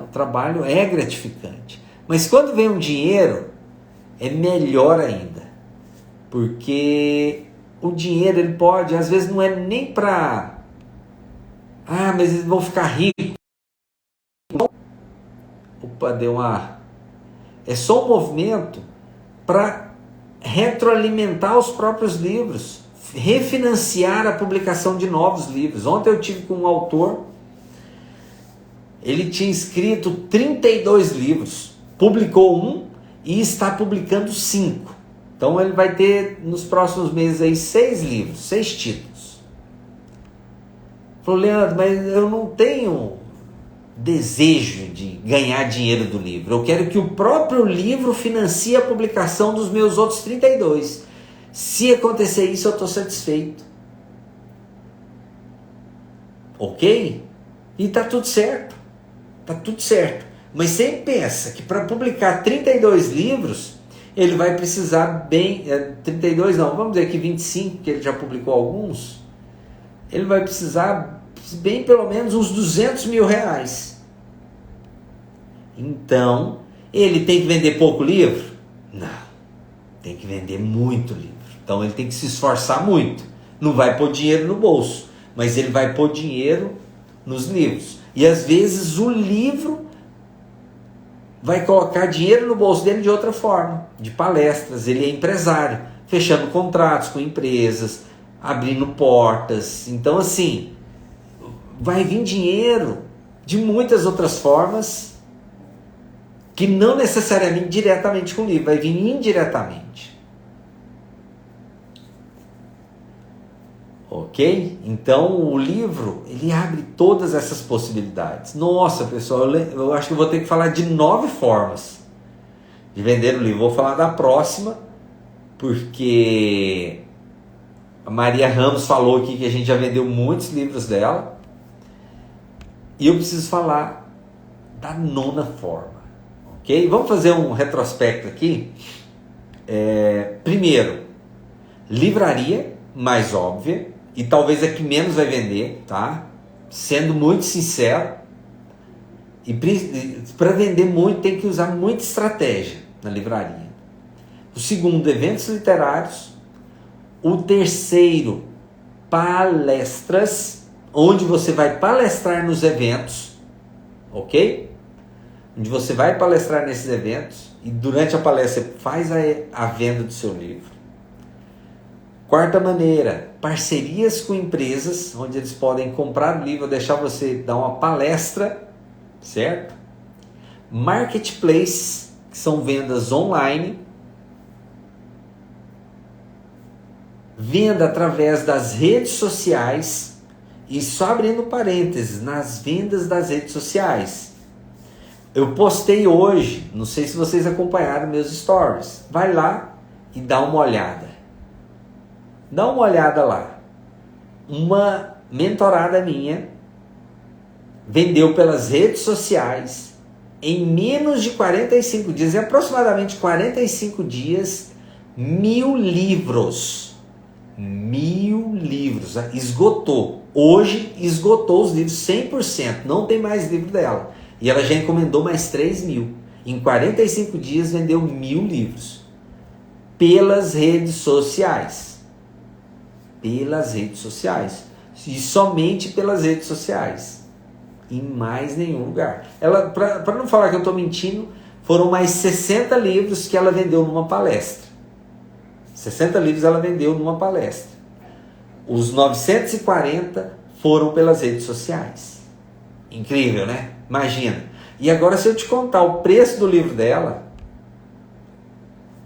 O trabalho é gratificante. Mas quando vem um dinheiro, é melhor ainda. Porque o dinheiro, ele pode, às vezes não é nem para... mas eles vão ficar ricos. Opa, deu uma... É só um movimento para retroalimentar os próprios livros. Refinanciar a publicação de novos livros. Ontem eu tive com um autor... Ele tinha escrito 32 livros, publicou um e está publicando 5. Então ele vai ter nos próximos meses aí 6 livros, 6 títulos. Falou, Leandro, mas eu não tenho desejo de ganhar dinheiro do livro. Eu quero que o próprio livro financie a publicação dos meus outros 32. Se acontecer isso, eu estou satisfeito. Ok? E está tudo certo. Está tudo certo. Mas você pensa que para publicar 32 livros, ele vai precisar 32 não, vamos dizer que 25, que ele já publicou alguns, ele vai precisar bem pelo menos uns 200 mil reais. Então, ele tem que vender pouco livro? Não, tem que vender muito livro. Então ele tem que se esforçar muito. Não vai pôr dinheiro no bolso, mas ele vai pôr dinheiro nos livros. E às vezes o livro vai colocar dinheiro no bolso dele de outra forma, de palestras. Ele é empresário, fechando contratos com empresas, abrindo portas. Então assim, vai vir dinheiro de muitas outras formas, que não necessariamente diretamente com o livro, vai vir indiretamente. Ok? Então o livro, ele abre todas essas possibilidades. Nossa, pessoal, eu acho que eu vou ter que falar de 9 formas de vender o livro. Vou falar da próxima, porque a Maria Ramos falou aqui que a gente já vendeu muitos livros dela. E eu preciso falar da 9ª forma. Ok? Vamos fazer um retrospecto aqui. Primeiro, livraria, mais óbvia. E talvez a que menos vai vender, tá? Sendo muito sincero. E para vender muito tem que usar muita estratégia na livraria. O segundo, eventos literários. O terceiro, palestras, onde você vai palestrar nos eventos, ok? Onde você vai palestrar nesses eventos e durante a palestra você faz a venda do seu livro. Quarta maneira, parcerias com empresas, onde eles podem comprar o livro ou deixar você dar uma palestra, certo? Marketplaces, que são vendas online. Venda através das redes sociais. E só abrindo parênteses, nas vendas das redes sociais. Eu postei hoje, não sei se vocês acompanharam meus stories. Vai lá e dá uma olhada. Dá uma olhada lá. Uma mentorada minha vendeu pelas redes sociais em menos de 45 dias, em aproximadamente 45 dias, 1.000 livros. 1.000 livros. Esgotou. Hoje esgotou os livros 100%. Não tem mais livro dela. E ela já encomendou mais 3.000. Em 45 dias vendeu 1.000 livros. Pelas redes sociais. Pelas redes sociais. E somente pelas redes sociais. Em mais nenhum lugar. Ela, para não falar que eu estou mentindo, foram mais 60 livros que ela vendeu numa palestra. 60 livros ela vendeu numa palestra. Os 940 foram pelas redes sociais. Incrível, né? Imagina. E agora, se eu te contar o preço do livro dela,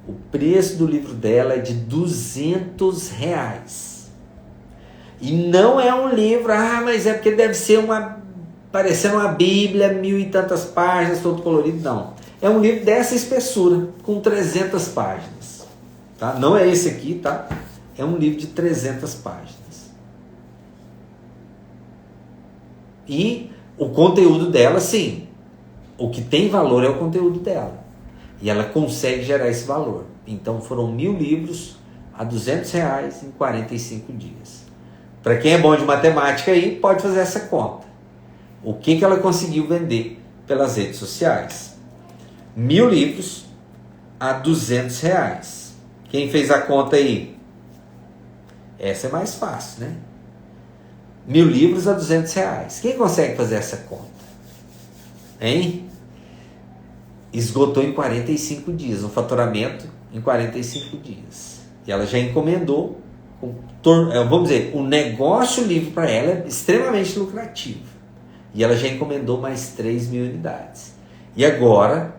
o preço do livro dela é de R$200. E não é um livro, mas é porque deve ser parecendo uma Bíblia, 1.000 e tantas páginas, todo colorido. Não. É um livro dessa espessura, com 300 páginas. Tá? Não é esse aqui, tá? É um livro de 300 páginas. E o conteúdo dela, sim. O que tem valor é o conteúdo dela. E ela consegue gerar esse valor. Então foram 1.000 livros a R$200 em 45 dias. Para quem é bom de matemática aí, pode fazer essa conta. O que ela conseguiu vender pelas redes sociais? 1.000 livros a R$200. Quem fez a conta aí? Essa é mais fácil, né? 1.000 livros a R$200. Quem consegue fazer essa conta? Hein? Esgotou em 45 dias. Um faturamento em 45 dias. E ela já encomendou. Vamos dizer, o negócio livre para ela é extremamente lucrativo. E ela já encomendou mais 3.000 unidades. E agora,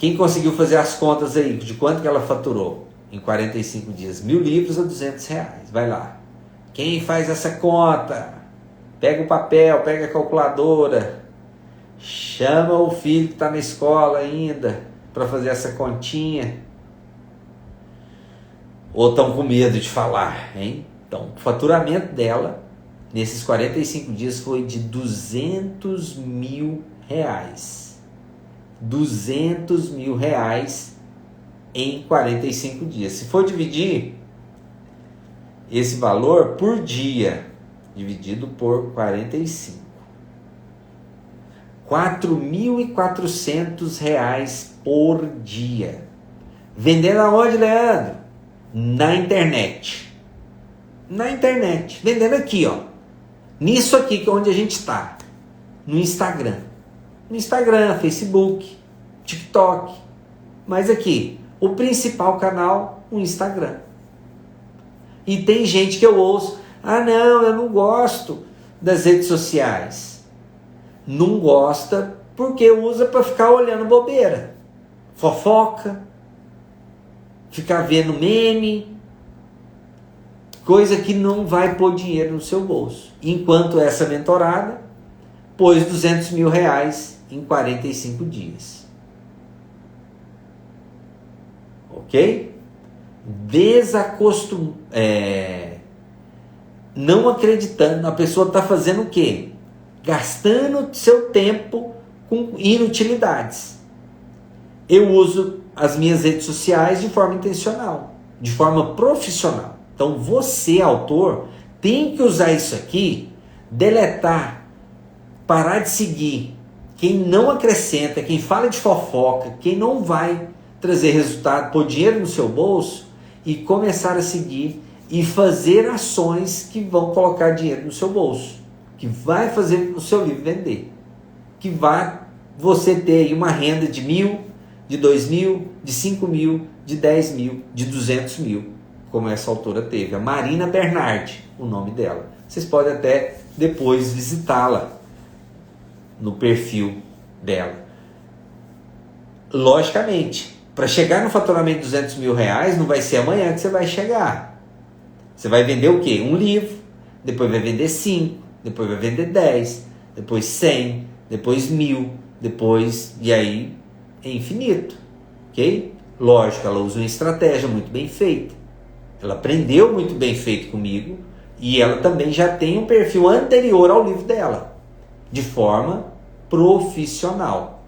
Quem conseguiu fazer as contas aí de quanto que ela faturou em 45 dias? 1.000 livros a R$200. Vai lá. Quem faz essa conta? Pega o papel, pega a calculadora. Chama o filho que está na escola ainda para fazer essa continha. Ou estão com medo de falar, hein? Então, o faturamento dela nesses 45 dias foi de R$200 mil. R$200 mil em 45 dias. Se for dividir esse valor por dia, dividido por 45, R$4.400 por dia. Vendendo aonde, Leandro? Na internet. Na internet. Vendendo aqui, ó. Nisso aqui que é onde a gente está. No Instagram. No Instagram, Facebook, TikTok. Mas aqui, o principal canal, o Instagram. E tem gente que eu ouço, não, eu não gosto das redes sociais. Não gosta porque usa para ficar olhando bobeira. Fofoca, ficar vendo meme, coisa que não vai pôr dinheiro no seu bolso. Enquanto essa mentorada pôs R$200 mil em 45 dias. Ok? Não acreditando, a pessoa está fazendo o quê? Gastando seu tempo com inutilidades. Eu uso as minhas redes sociais de forma intencional, de forma profissional. Então você, autor, tem que usar isso aqui, deletar, parar de seguir quem não acrescenta, quem fala de fofoca, quem não vai trazer resultado, pôr dinheiro no seu bolso, e começar a seguir e fazer ações que vão colocar dinheiro no seu bolso, que vai fazer o seu livro vender, que vai você ter aí uma renda de 1.000, de 2.000, de 5.000, de 10.000, de 200 mil, como essa autora teve, a Marina Bernardi, o nome dela. Vocês podem até depois visitá-la no perfil dela. Logicamente, para chegar no faturamento de R$200 mil, não vai ser amanhã que você vai chegar. Você vai vender o quê? Um livro, depois vai vender 5, depois vai vender 10, depois 100, depois 1.000, depois, e aí é infinito, ok? Lógico, ela usa uma estratégia muito bem feita. Ela aprendeu muito bem feito comigo e ela também já tem um perfil anterior ao livro dela, de forma profissional.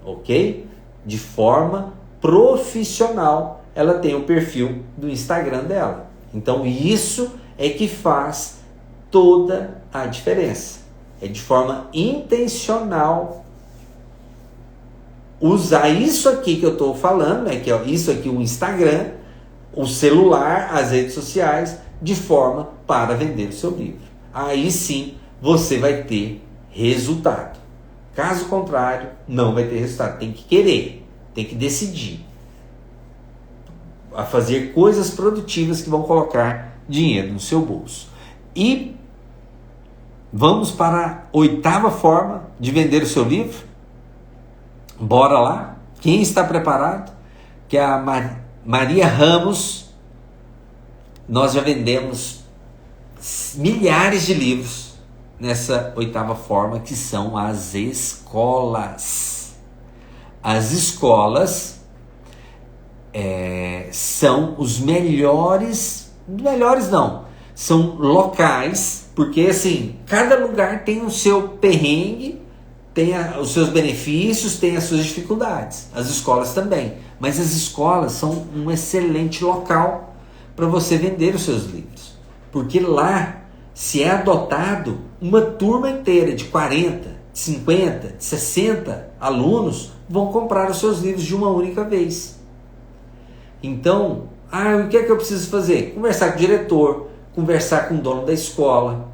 Ok? De forma profissional, ela tem o perfil do Instagram dela. Então isso é que faz toda a diferença. É de forma intencional usar isso aqui que eu estou falando, né, que é isso aqui, o Instagram, o celular, as redes sociais, de forma para vender o seu livro. Aí sim você vai ter resultado. Caso contrário, não vai ter resultado. Tem que querer, tem que decidir a fazer coisas produtivas que vão colocar dinheiro no seu bolso. E vamos para a 8ª forma de vender o seu livro? Bora lá? Quem está preparado? Que é a Maria Ramos. Nós já vendemos milhares de livros nessa 8ª forma, que são as escolas. As escolas são os melhores não, são locais, porque assim, cada lugar tem o seu perrengue, tem os seus benefícios, tem as suas dificuldades. As escolas também, mas as escolas são um excelente local para você vender os seus livros, porque lá, se é adotado, uma turma inteira de 40, de 50, de 60 alunos vão comprar os seus livros de uma única vez. Então, o que é que eu preciso fazer? Conversar com o diretor, conversar com o dono da escola,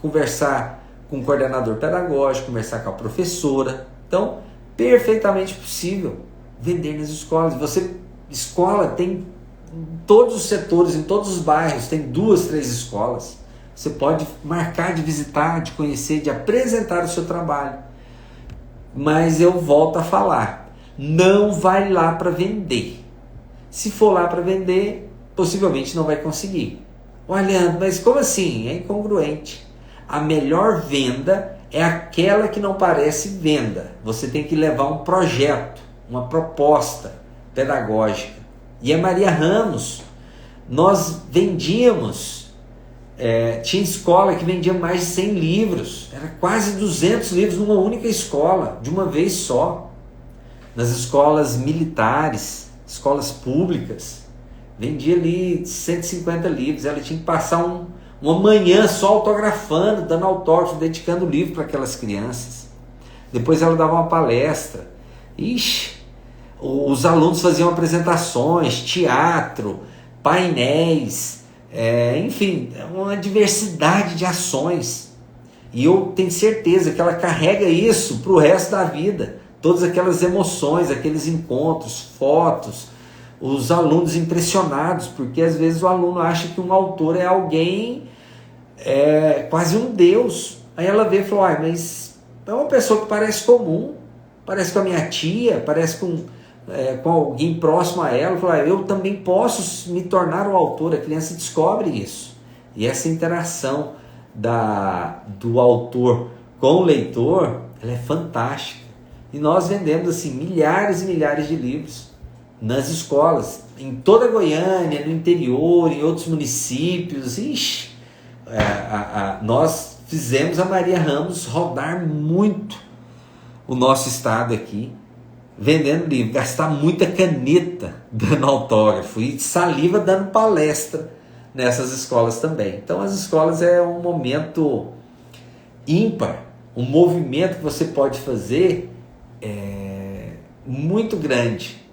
conversar com o coordenador pedagógico, conversar com a professora. Então, perfeitamente possível vender nas escolas. Escola tem em todos os setores, em todos os bairros, tem 2, 3 escolas. Você pode marcar de visitar, de conhecer, de apresentar o seu trabalho. Mas eu volto a falar, não vai lá para vender. Se for lá para vender, possivelmente não vai conseguir. Olha, mas como assim? É incongruente. A melhor venda é aquela que não parece venda. Você tem que levar um projeto, uma proposta pedagógica. E a Maria Ramos, nós vendíamos, tinha escola que vendia mais de 100 livros, era quase 200 livros numa única escola, de uma vez só. Nas escolas militares, escolas públicas, vendia ali 150 livros, ela tinha que passar uma manhã só autografando, dando autógrafo, dedicando o livro para aquelas crianças. Depois ela dava uma palestra. Ixi, os alunos faziam apresentações, teatro, painéis, enfim, uma diversidade de ações. E eu tenho certeza que ela carrega isso para o resto da vida. Todas aquelas emoções, aqueles encontros, fotos, os alunos impressionados, porque às vezes o aluno acha que um autor é alguém, quase um deus. Aí ela vê e falou, mas é uma pessoa que parece comum, parece com a minha tia, parece com alguém próximo a ela. Falou, eu também posso me tornar um autor. A criança descobre isso. E essa interação do autor com o leitor, ela é fantástica. E nós vendemos assim milhares e milhares de livros nas escolas, em toda a Goiânia, no interior, em outros municípios. Ixi, nós fizemos a Maria Ramos rodar muito o nosso estado aqui, vendendo livro, gastar muita caneta dando autógrafo e saliva dando palestra nessas escolas também. Então as escolas é um momento ímpar, um movimento que você pode fazer muito grande.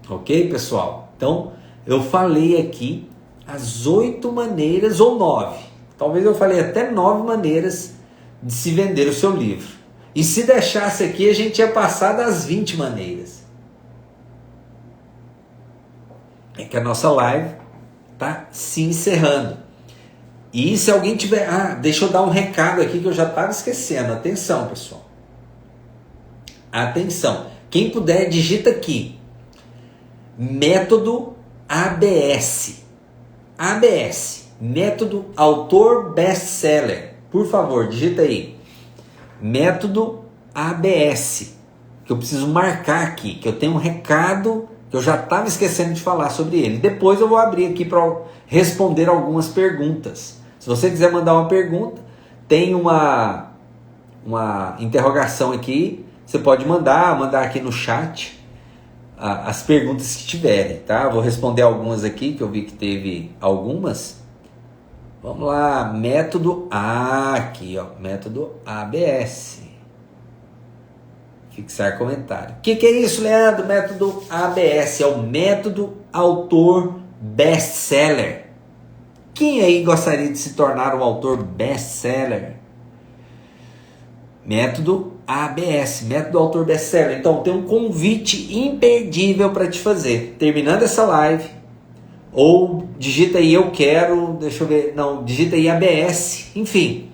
Ok, pessoal? Então eu falei aqui as 8 maneiras, ou 9, talvez eu falei até 9 maneiras de se vender o seu livro. E se deixasse aqui, a gente ia passar das 20 maneiras. É que a nossa live está se encerrando. E se alguém tiver... deixa eu dar um recado aqui que eu já estava esquecendo. Atenção, pessoal. Atenção. Quem puder, digita aqui. Método ABS. ABS. Método Autor Best-Seller. Por favor, digita aí. Método ABS, que eu preciso marcar aqui, que eu tenho um recado que eu já estava esquecendo de falar sobre ele. Depois eu vou abrir aqui para responder algumas perguntas. Se você quiser mandar uma pergunta, tem uma interrogação aqui, você pode mandar aqui no chat as perguntas que tiverem, tá? Vou responder algumas aqui, que eu vi que teve algumas. Vamos lá, método aqui, ó, método ABS. Fixar comentário. O que é isso, Leandro? Método ABS é o método autor best-seller. Quem aí gostaria de se tornar um autor best-seller? Método ABS, método autor best-seller. Então tem um convite imperdível para te fazer. Terminando essa live, ou digita aí eu quero, deixa eu ver, não, digita aí ABS, enfim.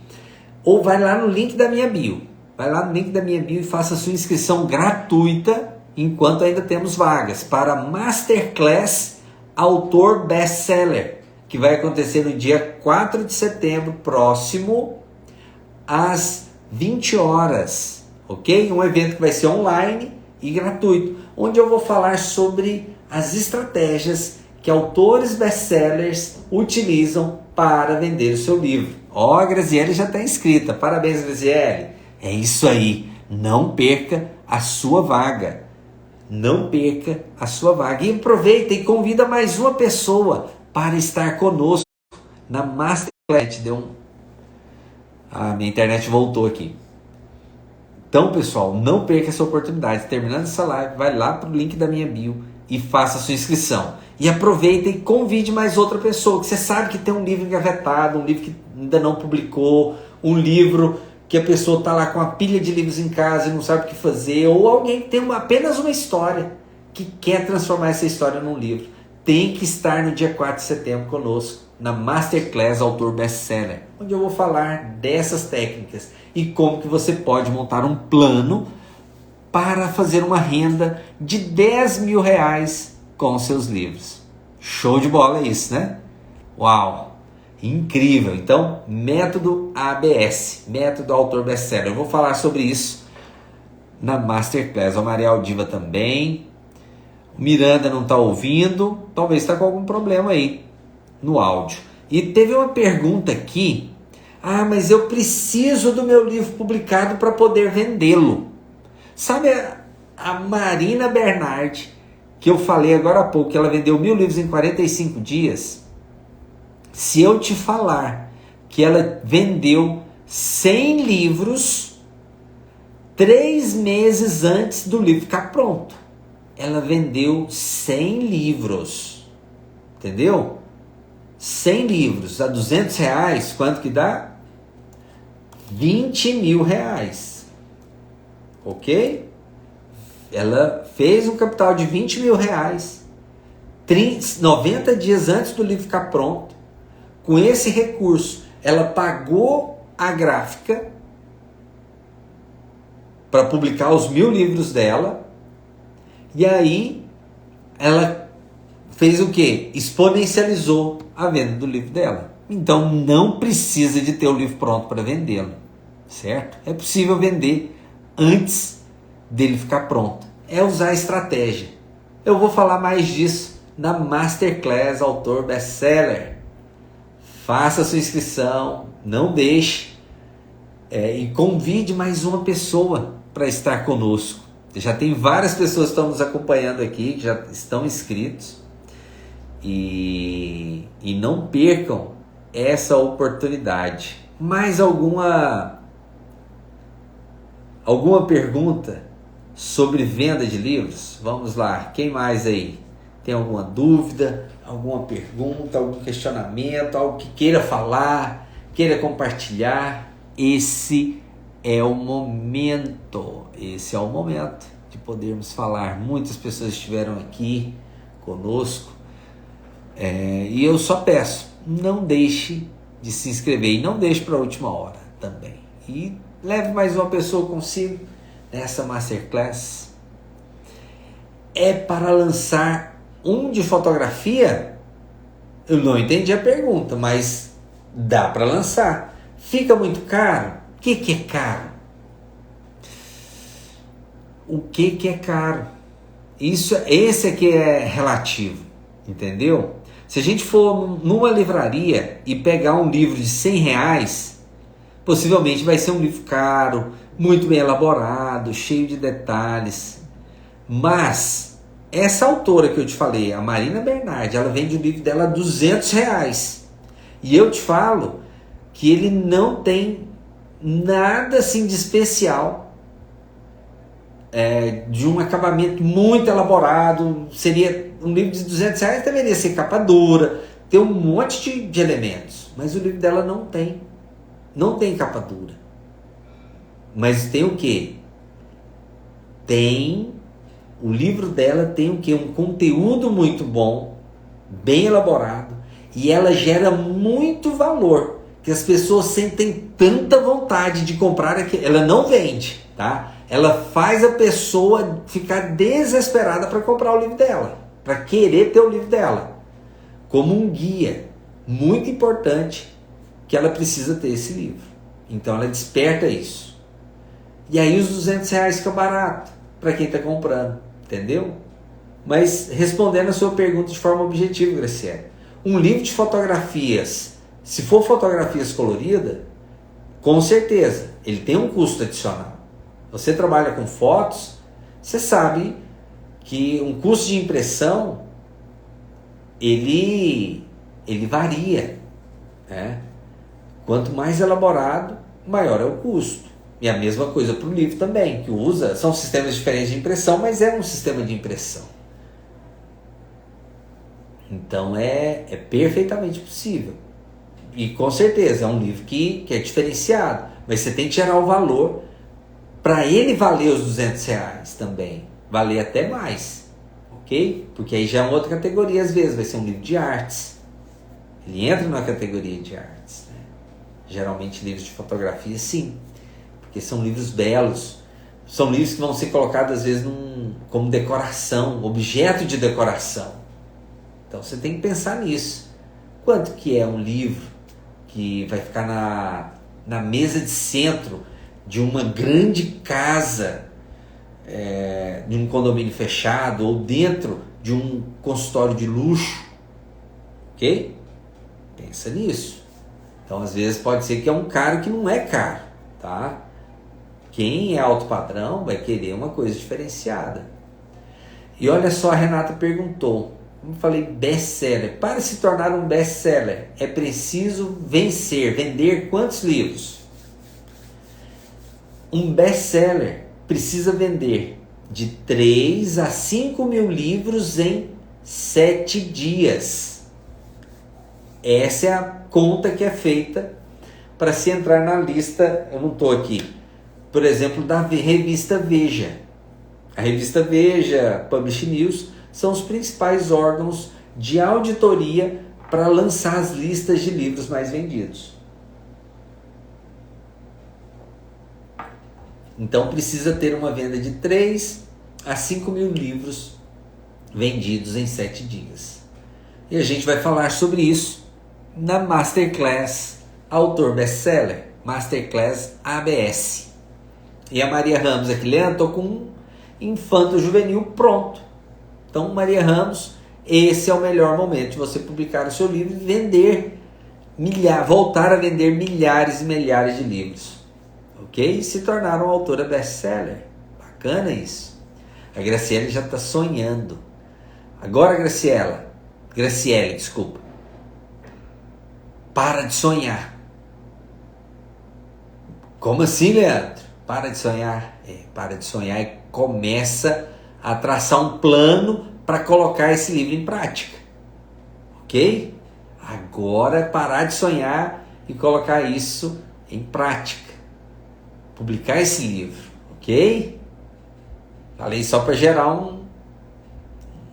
Ou vai lá no link da minha bio. Vai lá no link da minha bio e faça a sua inscrição gratuita, enquanto ainda temos vagas, para Masterclass Autor Best-Seller, que vai acontecer no dia 4 de setembro próximo, às 20 horas, ok? Um evento que vai ser online e gratuito, onde eu vou falar sobre as estratégias que autores best-sellers utilizam para vender o seu livro. Ó, a Graziele já está inscrita. Parabéns, Graziele. É isso aí. Não perca a sua vaga. Não perca a sua vaga. E aproveita e convida mais uma pessoa para estar conosco na Masterclass. Minha internet voltou aqui. Então, pessoal, não perca essa oportunidade. Terminando essa live, vai lá para o link da minha bio e faça a sua inscrição. E aproveita e convide mais outra pessoa, que você sabe que tem um livro engavetado, um livro que ainda não publicou, um livro que a pessoa está lá com a pilha de livros em casa e não sabe o que fazer, ou alguém que tem apenas uma história, que quer transformar essa história num livro. Tem que estar no dia 4 de setembro conosco, na Masterclass Autor Best-Seller, onde eu vou falar dessas técnicas e como que você pode montar um plano para fazer uma renda de 10 mil reais com seus livros. Show de bola isso, né? Uau! Incrível! Então, método ABS, método autor best-seller. Eu vou falar sobre isso na Masterclass. O Maria Aldiva também. O Miranda não está ouvindo, talvez está com algum problema aí no áudio. E teve uma pergunta aqui. Mas eu preciso do meu livro publicado para poder vendê-lo. Sabe a Marina Bernardi, que eu falei agora há pouco, que ela vendeu 1000 livros em 45 dias? Se eu te falar que ela vendeu 100 livros 3 meses antes do livro ficar pronto. Ela vendeu 100 livros. Entendeu? 100 livros a 200 reais, quanto que dá? 20 mil reais. Ok? Ela fez um capital de 20 mil reais 90 dias antes do livro ficar pronto. Com esse recurso, ela pagou a gráfica para publicar os 1000 livros dela. E aí, ela fez o quê? Exponencializou a venda do livro dela. Então, não precisa de ter o livro pronto para vendê-lo, certo? É possível vender antes dele ficar pronto. É usar a estratégia. Eu vou falar mais disso na Masterclass Autor Best-Seller. Faça a sua inscrição, não deixe, e convide mais uma pessoa para estar conosco. Já tem várias pessoas que estão nos acompanhando aqui, que já estão inscritos. E não percam essa oportunidade. Mais alguma pergunta sobre venda de livros? Vamos lá, quem mais aí? Tem alguma dúvida, alguma pergunta, algum questionamento, algo que queira falar, queira compartilhar? Esse é o momento de podermos falar. Muitas pessoas estiveram aqui conosco, e eu só peço, não deixe de se inscrever e não deixe para a última hora também. E leve mais uma pessoa consigo nessa Masterclass. É para lançar um de fotografia? Eu não entendi a pergunta, mas dá para lançar. Fica muito caro? O que é caro? O que é caro? Esse aqui é relativo, entendeu? Se a gente for numa livraria e pegar um livro de 100 reais, possivelmente vai ser um livro caro, muito bem elaborado, cheio de detalhes. Mas essa autora que eu te falei, a Marina Bernardi, ela vende o livro dela a 200 reais. E eu te falo que ele não tem nada assim de especial, de um acabamento muito elaborado. Seria um livro de 200 reais, deveria ser capa dura, ter um monte de elementos. Mas o livro dela não tem capa dura. Mas tem o quê? O livro dela tem o quê? Um conteúdo muito bom, bem elaborado, e ela gera muito valor, que as pessoas sentem tanta vontade de comprar que ela não vende, tá? Ela faz a pessoa ficar desesperada para comprar o livro dela, para querer ter o livro dela, como um guia muito importante, que ela precisa ter esse livro. Então ela desperta isso. E aí os 200 reais fica barato para quem está comprando, entendeu? Mas respondendo a sua pergunta de forma objetiva, Graciela, um livro de fotografias, se for fotografias coloridas, com certeza ele tem um custo adicional. Você trabalha com fotos, você sabe que um custo de impressão ele varia, né? Quanto mais elaborado, maior é o custo. E a mesma coisa para o livro também, que são sistemas diferentes de impressão, mas é um sistema de impressão. Então é perfeitamente possível. E com certeza é um livro que é diferenciado, mas você tem que gerar o valor para ele valer os 200 reais também, valer até mais, ok? Porque aí já é uma outra categoria, às vezes vai ser um livro de artes, ele entra na categoria de artes, né? Geralmente livros de fotografia sim, porque são livros belos, São livros que vão ser colocados às vezes como decoração, objeto de decoração. Então você tem que pensar nisso. Quanto que é um livro que vai ficar na mesa de centro de uma grande casa, de um condomínio fechado, ou dentro de um consultório de luxo? Ok? Pensa nisso. Então às vezes pode ser que é um caro que não é caro, tá? Quem é alto padrão vai querer uma coisa diferenciada. E olha só, a Renata perguntou, como eu falei, best-seller. Para se tornar um best-seller, é preciso vender quantos livros? Um best-seller precisa vender de 3 a 5 mil livros em 7 dias. Essa é a conta que é feita para se entrar na lista. Eu não estou aqui, por exemplo, da revista Veja. A revista Veja, Publish News, são os principais órgãos de auditoria para lançar as listas de livros mais vendidos. Então precisa ter uma venda de 3 a 5 mil livros vendidos em 7 dias. E a gente vai falar sobre isso na Masterclass Autor Bestseller, Masterclass ABS. E a Maria Ramos aqui, Leandro, estou com um infanto juvenil pronto. Então, Maria Ramos, esse é o melhor momento de você publicar o seu livro e vender, voltar a vender milhares e milhares de livros. Ok? E se tornar uma autora best-seller. Bacana isso. A Graciele já está sonhando. Agora, Graciele, desculpa. Para de sonhar. Como assim, Leandro? Para de sonhar. Para de sonhar e começa a traçar um plano para colocar esse livro em prática. Ok? Agora é parar de sonhar e colocar isso em prática. Publicar esse livro. Ok? Falei só para gerar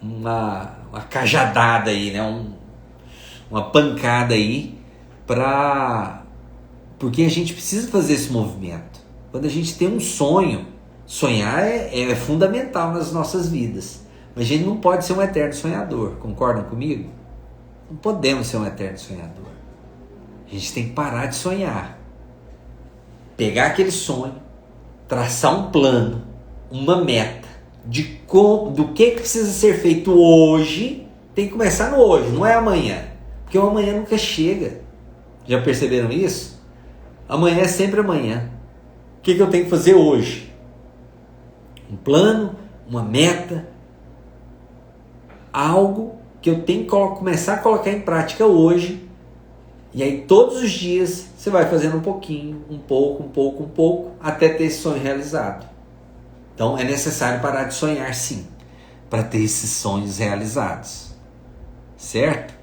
uma cajadada aí, né? Uma pancada aí, porque a gente precisa fazer esse movimento. Quando a gente tem um sonho, sonhar é fundamental nas nossas vidas. Mas a gente não pode ser um eterno sonhador. Concordam comigo? Não podemos ser um eterno sonhador. A gente tem que parar de sonhar. Pegar aquele sonho, traçar um plano, uma meta do que precisa ser feito hoje. Tem que começar no hoje, não é amanhã. Porque o amanhã nunca chega. Já perceberam isso? Amanhã é sempre amanhã. O que eu tenho que fazer hoje? Um plano, uma meta, algo que eu tenho que começar a colocar em prática hoje. E aí todos os dias você vai fazendo um pouquinho, um pouco, até ter esse sonho realizado. Então é necessário parar de sonhar, sim, para ter esses sonhos realizados. Certo?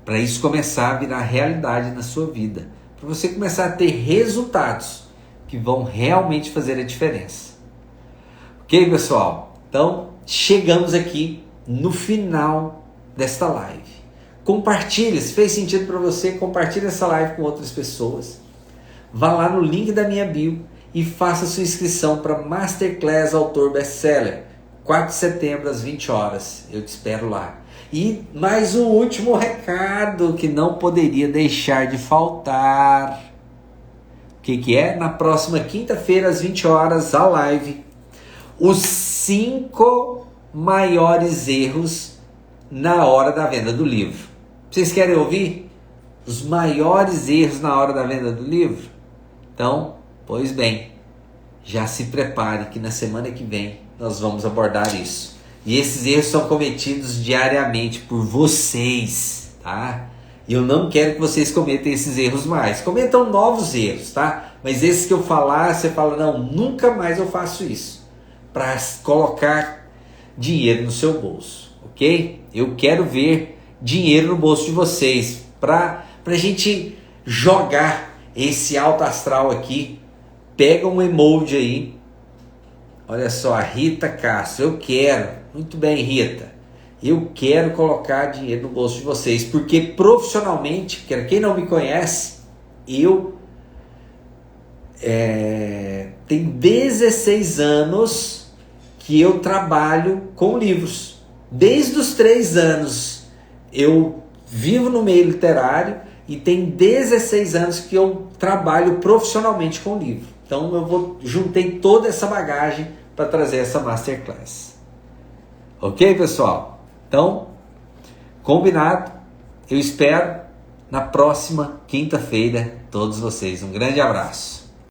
Para isso começar a virar realidade na sua vida. Para você começar a ter resultados que vão realmente fazer a diferença. Ok, pessoal? Então, chegamos aqui no final desta live. Compartilhe, se fez sentido para você, compartilhe essa live com outras pessoas. Vá lá no link da minha bio e faça sua inscrição para Masterclass Autor Bestseller, 4 de setembro às 20 horas. Eu te espero lá. E mais um último recado que não poderia deixar de faltar. O que é? Na próxima quinta-feira às 20 horas, a live. Os 5 maiores erros na hora da venda do livro. Vocês querem ouvir? Os maiores erros na hora da venda do livro? Então, pois bem, já se prepare que na semana que vem nós vamos abordar isso. E esses erros são cometidos diariamente por vocês, tá? E eu não quero que vocês cometam esses erros mais. Cometam novos erros, tá? Mas esses que eu falar, você fala, não, nunca mais eu faço isso. Para colocar dinheiro no seu bolso, ok? Eu quero ver dinheiro no bolso de vocês. Para a gente jogar esse alto astral aqui. Pega um emoji aí. Olha só, a Rita Castro, eu quero. Muito bem, Rita. Eu quero colocar dinheiro no bolso de vocês, porque profissionalmente, quem não me conhece, eu tem 16 anos que eu trabalho com livros. Desde os 3 anos eu vivo no meio literário e tem 16 anos que eu trabalho profissionalmente com livro. Então juntei toda essa bagagem para trazer essa Masterclass. Ok, pessoal? Então, combinado. Eu espero na próxima quinta-feira todos vocês. Um grande abraço.